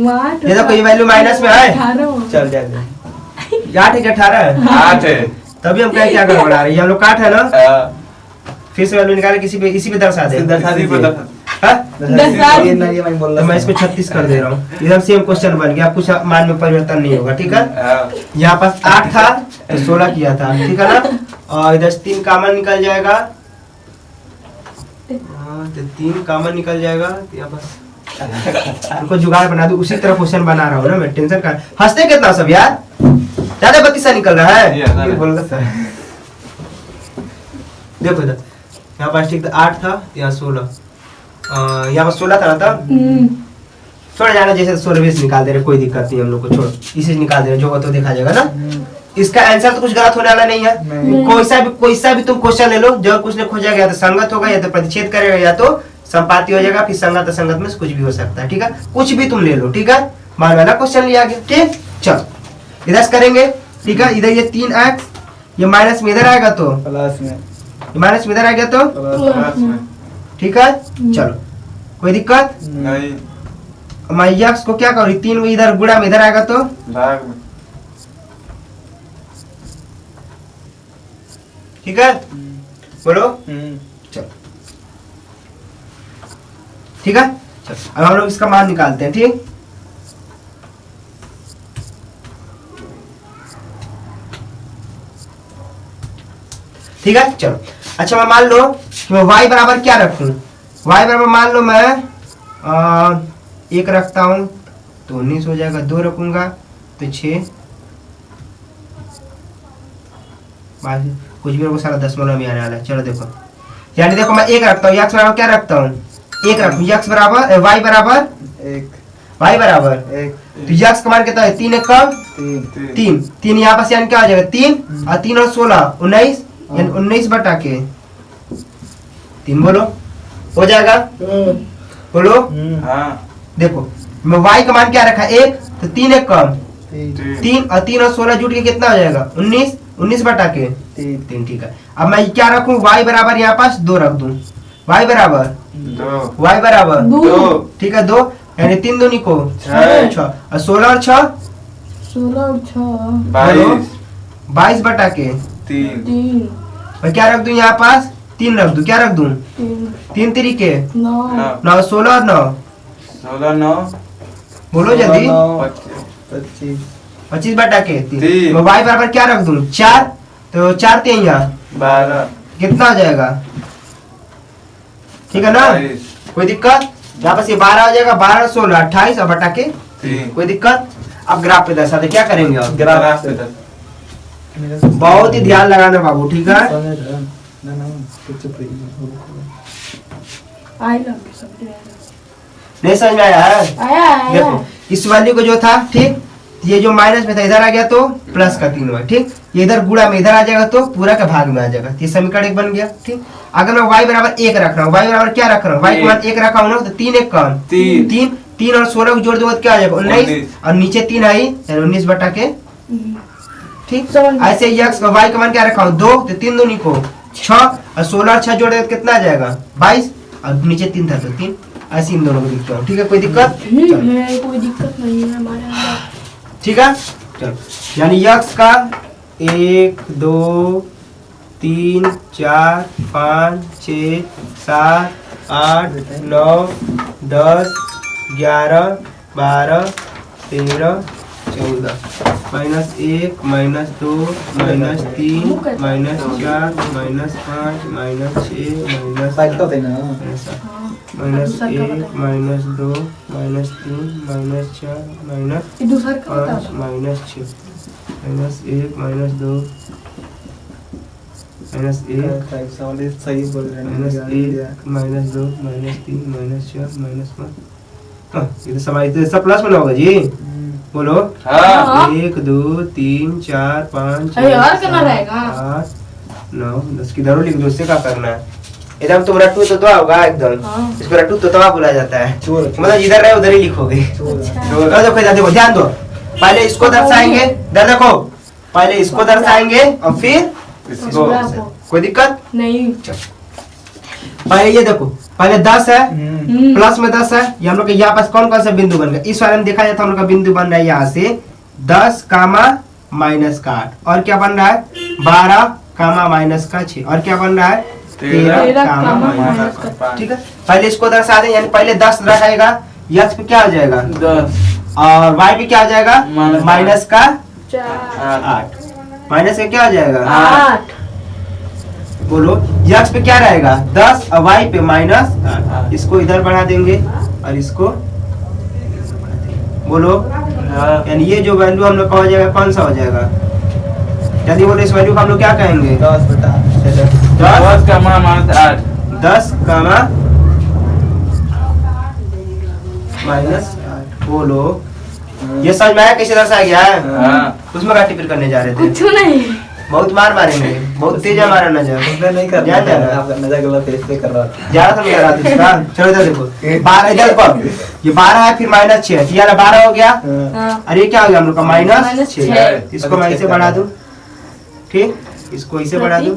देखो ये वैल्यू माइनस में है, चल जाएगा 8 है 18 8 है। तभी हम क्या गड़बड़ा रहे हैं, हम लोग काट है ना। फिर से वैल्यू निकाले किसी पे, इसी पे दर्शा दे। हाँ? तो मैं इसको 36 कर दे रहा हूँ, एकदम सेम क्वेश्चन बन गया, कुछ मान में परिवर्तन नहीं होगा, ठीक है। यहाँ पास 8 था तो 16 किया था, ठीक है ना। और इधर 3 कामन निकल जाएगा, तो 3 कामन निकल जाएगा। यहाँ पास उनको जुगाड़ बना दो, उसी तरह क्वेश्चन बना रहा हूँ ना मैं, टेंशन का। हंसते कितना सब यार, ज्यादा बत्तीसा निकल रहा है। बोल रहा था देखो इधर यहाँ पास ठीक था 8 था, यहाँ 16, यहाँ पास 16 था ना, छोड़ जाना। जैसे 16 20 निकाल दे रहे, कोई दिक्कत नहीं हम लोग को, छोड़ो इसे निकाल दे रहे, जो तो देखा जाएगा ना। इसका आंसर तो कुछ गलत होने वाला नहीं है। नहीं। कोई सा भी तुम क्वेश्चन ले लो, जो कुछ ने खोजा गया तो संगत होगा, या तो प्रतिच्छेद करेगा, या तो संपाती हो जाएगा, फिर संगत असंगत में से कुछ भी हो सकता है। ठीक है, कुछ भी तुम ले लो। ठीक है, मान वाला क्वेश्चन लिया गया। ठीक, चलो इधर से करेंगे। ठीक है, इधर ये 3x, ये माइनस में इधर आएगा तो प्लस में, ये माइनस में इधर आएगा तो प्लस में। ठीक है। चलो कोई दिक्कत नहीं, मैं x को क्या करूँ, 3 इधर गुणा में इधर आएगा तो भाग में। ठीक है, बोलो। चलो ठीक है, चलो अब हम लोग इसका मान निकालते हैं। ठीक, ठीक है, चलो। अच्छा मैं मान लो कि मैं y बराबर क्या रखूं, y बराबर मान लो मैं 1 रखता हूं तो 19 हो जाएगा, 2 रखूंगा तो 6, कुछ भी रखो सारा दशमलव में आने वाला है। चलो देखो, यानी देखो मैं 1 रखता हूँ, x बराबर क्या रखता हूँ, 1 रखूँ, x बराबर y बराबर 1 तो x का मान कितना है, 3 1 कम 3, 3 यहाँ पास यानी क्या हो जाएगा 3 और 3 और 16 19, यानी 19 बटा के 3, बोलो हो जाएगा, बोलो। हाँ, देखो मैं y का मान क्या रखा 1, तो 3 1 कम 3 और 3 और 16 जुट के कितना हो जाएगा 19, 19 बटा के 3। ठीक है, अब मैं क्या रखूं, y बराबर यहाँ पास 2 रख दूं, y बराबर 2 ठीक है 2, यानी 3 दूनी को 6 और 16 और 6 22 बटा के 3 मैं क्या रख दूं यहाँ पास 3 रख दूं, क्या रख दूं 3 तरीके 9 16 और 9 16 9 बोलो जल्दी 25 25 बटा के 3। तीन। मैं y बराबर क्या रख दूं 4, तो 4 3 यहाँ 12 कितना हो जाएगा, ठीक है ना, 22 कोई दिक्कत, यहाँ पास ये 12 हो जाएगा, 12 16 28 और बटा के 3 कोई दिक्कत। अब ग्राफ पे दर्शाते क्या करेंगे, अब ग्राफ पे दस। बहुत ही ध्यान लगाना बाबू, ठीक है। नहीं समझ में आया है, आया देखो इस वैल्यू को जो था, ठीक, ये जो माइनस में था इधर आ गया तो प्लस का 3 हुआ, ठीक, ये इधर गुणा में इधर आ जाएगा तो पूरा का भाग में आ जाएगा, ये समीकरण 1 बन गया। ठीक, अगर मैं y बराबर 1 रख रहा हूँ, y बराबर क्या रख रहा हूँ, y के मान 1 रखा हूँ ना, तो 3 1 कम 3 और 16 को जोड़ दूंगा तो क्या आ जाएगा 19, और नीचे 3 आई 19 बटा के, ठीक। ऐसे x का y का मान क्या रखा हूँ 2, तो 3 दूनी को 6 और 16 और 6 जोड़ देगा तो कितना आ जाएगा 22, और नीचे 3 था तो 3, ऐसे इन दोनों को लिखता हूँ। ठीक है, कोई दिक्कत, चलो। कोई दिक्कत नहीं है हमारे अंदर। ठीक है, चलो, यानी x का 1 2 3 4 5 6 7 8 9 10 11 12 13 14 -1 -2 -3 -4 -5 -6 साइड तो देना -1 -2 -3 -4 ये दूसरा का बता -5 -6 -1 -2 -1 सही बोल रहे हैं -2 -3 -4 ये तो सब प्लस में होगा जी, बोलो। हाँ 1 2 3 4 5 अरे और करना रहेगा। 8 9 10 किधर लिख दो, उससे क्या करना है, एकदम तुम रट्टू तो होगा एकदम, हाँ। इसको रट्टू तो बोला जाता है, चोर। मतलब जिधर रहे उधर ही लिखोगे। देखो ध्यान दो, पहले इसको दर्शाएंगे, देखो पहले इसको दर्शाएंगे और फिर इसको, कोई दिक्कत नहीं। पहले ये देखो, पहले 10 है, हम्म। प्लस में 10 है, ये हम लोग के यहाँ पास कौन कौन सा बिंदु बन गया, इस वाले में देखा जाए तो हम लोग का बिंदु बन रहा है यहाँ से 10 कामा माइनस का 8, और क्या बन रहा है 12 कामा माइनस का 6, और क्या बन रहा है 13 कामा माइनस का 5। ठीक है, पहले इसको दर्शा दें, यानी पहले 10 रखेगा, x पे क्या हो जाएगा 10 और y पे क्या हो जाएगा माइनस का 4 8, माइनस का क्या हो जाएगा 8 बोलो, x पे क्या रहेगा 10 और y पे माइनस 8, इसको इधर बढ़ा देंगे और इसको बोलो, यानी ये जो वैल्यू हम लोग का हो जाएगा कौन सा हो जाएगा, यदि बोलो इस वैल्यू को हम लोग क्या कहेंगे 10 बटा 10 का मान 8 10 कामा माइनस 8, बोलो ये समझ में आया कैसे दर्शाया गया है। हाँ उसमें का टिपिर करने जा रहे थे? कुछ नहीं। बहुत मार मारेंगे, बहुत तेज है हमारा नजर। उसने नहीं कर ध्यान देना। आपका नजर गलत है, इससे कर रहा था। ज्यादा तो नहीं लगा था इसका। चलो इधर देखो, 12 इधर पर, ये 12 है, फिर -6, तो यार 12 हो गया। हाँ। और ये क्या हो गया हम लोग का -6। -6। इसको मैं इसे बढ़ा दूं, ठीक, इसको इसे बढ़ा दूं।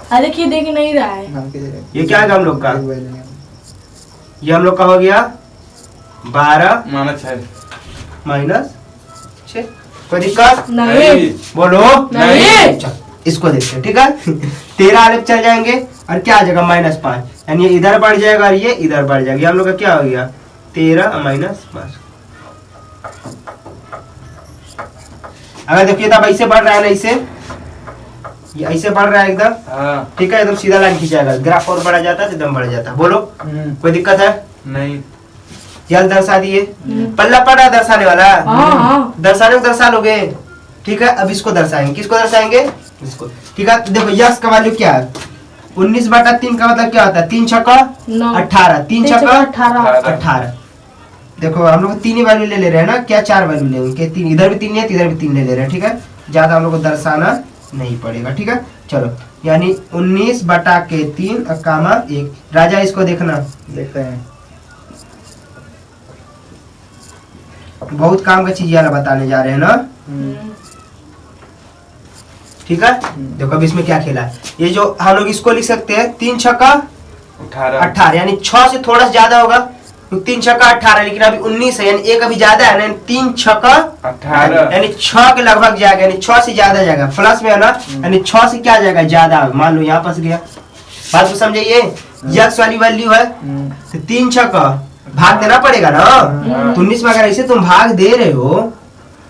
अरे देखिए, देख नहीं रहा है। नाम की जगह। ये क्या है हम लोग का? एक बैल है। ये हम लोग का हो गया 12 -6। कोई दिक्कत? नहीं। बोलो। नहीं। चल, इसको देखते हैं, ठीक है। 13 अरब चल जाएंगे और क्या आ जाएगा -5, यानी ये इधर बढ़ जाएगा और ये इधर बढ़ जाएगा। ये हम लोग का क्या हो गया 13 और -5। अगर देखिए तब ऐसे बढ़ रहा है ना, इसे ये ऐसे बढ़ रहा है एकदम, हाँ। ठीक है, एकदम सीधा लाइन खींचाएगा। ग्राफ और बढ़ा जाता है तो एकदम बढ़ जाता है। बोलो, कोई दिक्कत है? नहीं। जल्द दर्शा दिए। पल्ला पड़ा दर्शाने वाला, हाँ। दर्शाने को दर्शा लोगे, ठीक है। अब इसको दर्शाएंगे, किसको दर्शाएंगे? इसको, ठीक है। तो देखो यश का वैल्यू क्या है? 19/3 का मतलब क्या होता है? 3 छक्का 18, 3 छक्का 18। देखो हम लोग 3 ही वैल्यू ले ले रहे हैं ना, क्या 4 वैल्यू लेंगे? 3 इधर भी 3 है, इधर भी 3 ले रहे हैं, ठीक है। ज्यादा हम लोग को दर्शाना नहीं पड़ेगा, ठीक है। चलो, यानी 19/3 और कामा 1। राजा इसको देखना, देखते हैं। बहुत काम का चीज यार बताने जा रहे हैं ना, ठीक है। देखो अब इसमें क्या खेला है। ये जो हम लोग इसको लिख सकते हैं 3 छक्का 18, यानी 6 से थोड़ा सा ज्यादा होगा, तो 3 छक्का 18, लेकिन अभी 19 है, यानी 1 अभी ज्यादा है ना, 3 छक्का 18, यानी 6 के लगभग जाएगा, यानी 6 से ज्यादा जाएगा। प्लस में है ना, यानी 6 से क्या जाएगा ज्यादा। मान लो यहाँ फंस गया, बात को समझिए। यक्स वाली वैल्यू है तो 3 छक्का भाग देना पड़ेगा ना, तो 19 में अगर ऐसे तुम भाग दे रहे हो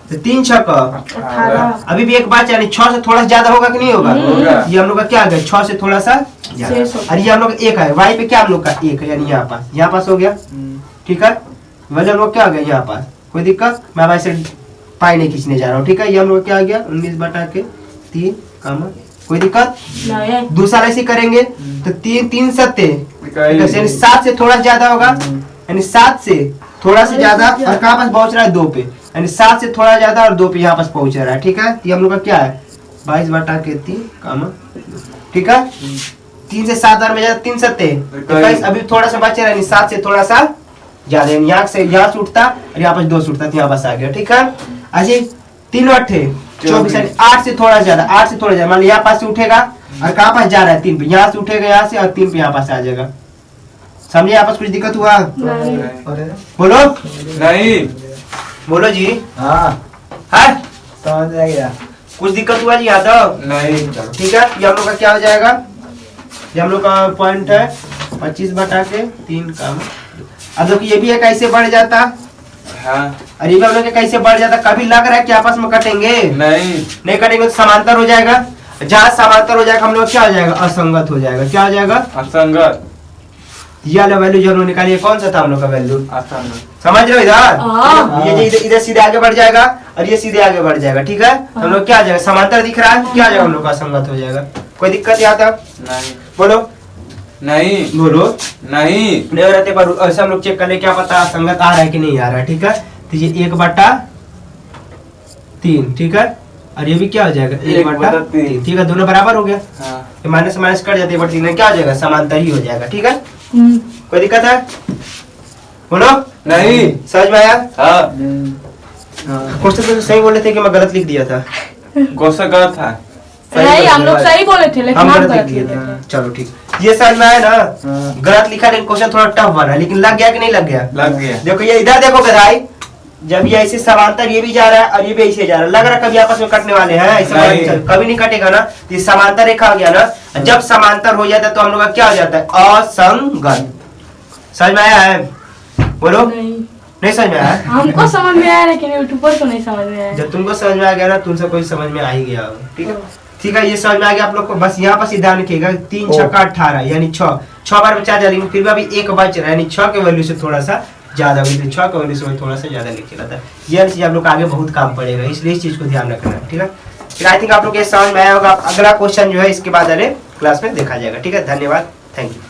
तो 3 छक्का 18। अभी भी एक बात, यानी 6 से थोड़ा सा ज्यादा होगा कि नहीं होगा? होगा। ये हम लोग का क्या आ गया 6 से थोड़ा सा ज्यादा। शेष हो गया। और ये हम लोग 1 है, वाई पे क्या हम लोग का 1 है, यानी यहाँ पास हो गया, ठीक है। वैल्यू हम लोग क्या आ गया यहाँ पास, कोई दिक्कत? मैं भाई से पाई नहीं खींचने जा रहा हूँ, ठीक है। ये हम लोग क्या आ गया 19/3 कामा, कोई दिक्कत? नहीं। दूसरा ऐसे करेंगे तो 3 सत्ते, इक्कीस। यानी 7 से थोड़ा ज्यादा होगा, यानी 7 से थोड़ा से ज्यादा, और कहाँ पास पहुंच रहा है 2 पे, यानी 7 से थोड़ा ज्यादा और 2 पे यहाँ पास पहुंच रहा है, ठीक है। ये हम लोग का क्या है 22/3 कामा, ठीक है। 3 से 7 और में ज्यादा 3 सत्ते 21, अभी थोड़ा सा बच रहा है, यानी 7 से थोड़ा सा ज्यादा, यहाँ से यहाँ से उठता और यहाँ पास 2 से उठता, तो यहाँ पास आ गया, ठीक है। ऐसे 3 अट्ठे 24, यानी 8 से थोड़ा ज्यादा, 8 से थोड़ा ज्यादा, मान लो यहाँ पास से उठेगा और कहाँ पास जा रहा है 3 पे, यहाँ से उठेगा यहाँ से, और 3 पे यहाँ पास आ जाएगा। समझे? यहाँ पास कुछ दिक्कत हुआ? नहीं। बोलो, नहीं। बोलो जी। हाँ, है समझ आ गया। कुछ दिक्कत हुआ जी? यादव, नहीं। ठीक है। ये हम लोग का क्या हो जाएगा, ये हम लोग का पॉइंट है 25/3 कामा। अब देखो ये भी है कैसे बढ़ जाता, हाँ। और ये भी हम लोग का कैसे बढ़ जाता। कभी लग रहा है कि आपस में कटेंगे, नहीं कटेंगे तो समांतर हो जाएगा। जहाँ समांतर हो जाएगा हम लोग क्या हो जाएगा असंगत हो जाएगा। क्या हो जाएगा? असंगत। ये वाला वैल्यू जो हम लोग निकालिए कौन सा था हम लोग का वैल्यू, असंगत। समझ रहे हो इधर? हाँ। ये इधर सीधे आगे बढ़ जाएगा और ये सीधे आगे बढ़ जाएगा, ठीक है। हम लोग क्या आ जाएगा समांतर दिख रहा है, क्या आ जाएगा हम लोग का असंगत हो जाएगा। कोई दिक्कत यहाँ तक? नहीं। बोलो, नहीं। बोलो। नहीं। नहीं रहते पर ऐसे हम लोग चेक कर ले क्या पता संगत आ रहा है कि नहीं आ रहा है, ठीक है। तो ये 1/3, ठीक है। और ये भी क्या हो जाएगा 1/3, ठीक है। दोनों बराबर हो गया, हाँ। ये माइनस माइनस कट जाते हैं, 1/3 क्या हो जाएगा समांतर ही हो जाएगा, ठीक है। कोई दिक्कत है? बोलो। नहीं। समझ में आया? हाँ। क्वेश्चन तो सही बोले थे कि मैं गलत लिख दिया था? क्वेश्चन गलत था। नहीं, हम लोग सही बोले थे, लेकिन हम हम गलत लिख गलत दिए लिखे थे। थे। चलो ठीक, ये समझ में आया ना? हाँ। गलत लिखा लेकिन क्वेश्चन थोड़ा टफ बना, लेकिन लग गया कि नहीं लग गया? लग गया। देखो ये इधर देखो गधाई, जब ये ऐसे समांतर ये भी जा रहा है और ये भी ऐसे जा रहा है, लग रहा है कभी आपस में कटने वाले हैं, ऐसे नहीं। कभी नहीं कटेगा ना। ये समांतर रेखा हो गया ना, जब समांतर हो जाता है तो हम लोग का क्या हो जाता है असंगत। समझ में आया है? बोलो। नहीं समझ में आया? हमको समझ में आया, लेकिन यूट्यूबर को नहीं समझ में आया। जब तुमको समझ में आ गया ना, तुमसे कोई समझ में आ ही गया होगा, ठीक है। ठीक है, ये समझ में आ गया आप लोग को। बस यहाँ पर ध्यान रखिएगा 3 छक्का 18 यानी 6 बार बचा जा, लेकिन फिर भी अभी 1 बच रहा है, यानी 6 के वैल्यू से थोड़ा सा ज्यादा, 6 के वैल्यू से थोड़ा सा ज्यादा लिख के लाता है। ये चीज आप लोग आगे बहुत काम पड़ेगा, इसलिए इस चीज को ध्यान रखना है, ठीक है। फिर आई थिंक आप लोग ये समझ में आया होगा। अगला क्वेश्चन जो है इसके बाद अगले क्लास में देखा जाएगा, ठीक है। धन्यवाद, थैंक यू।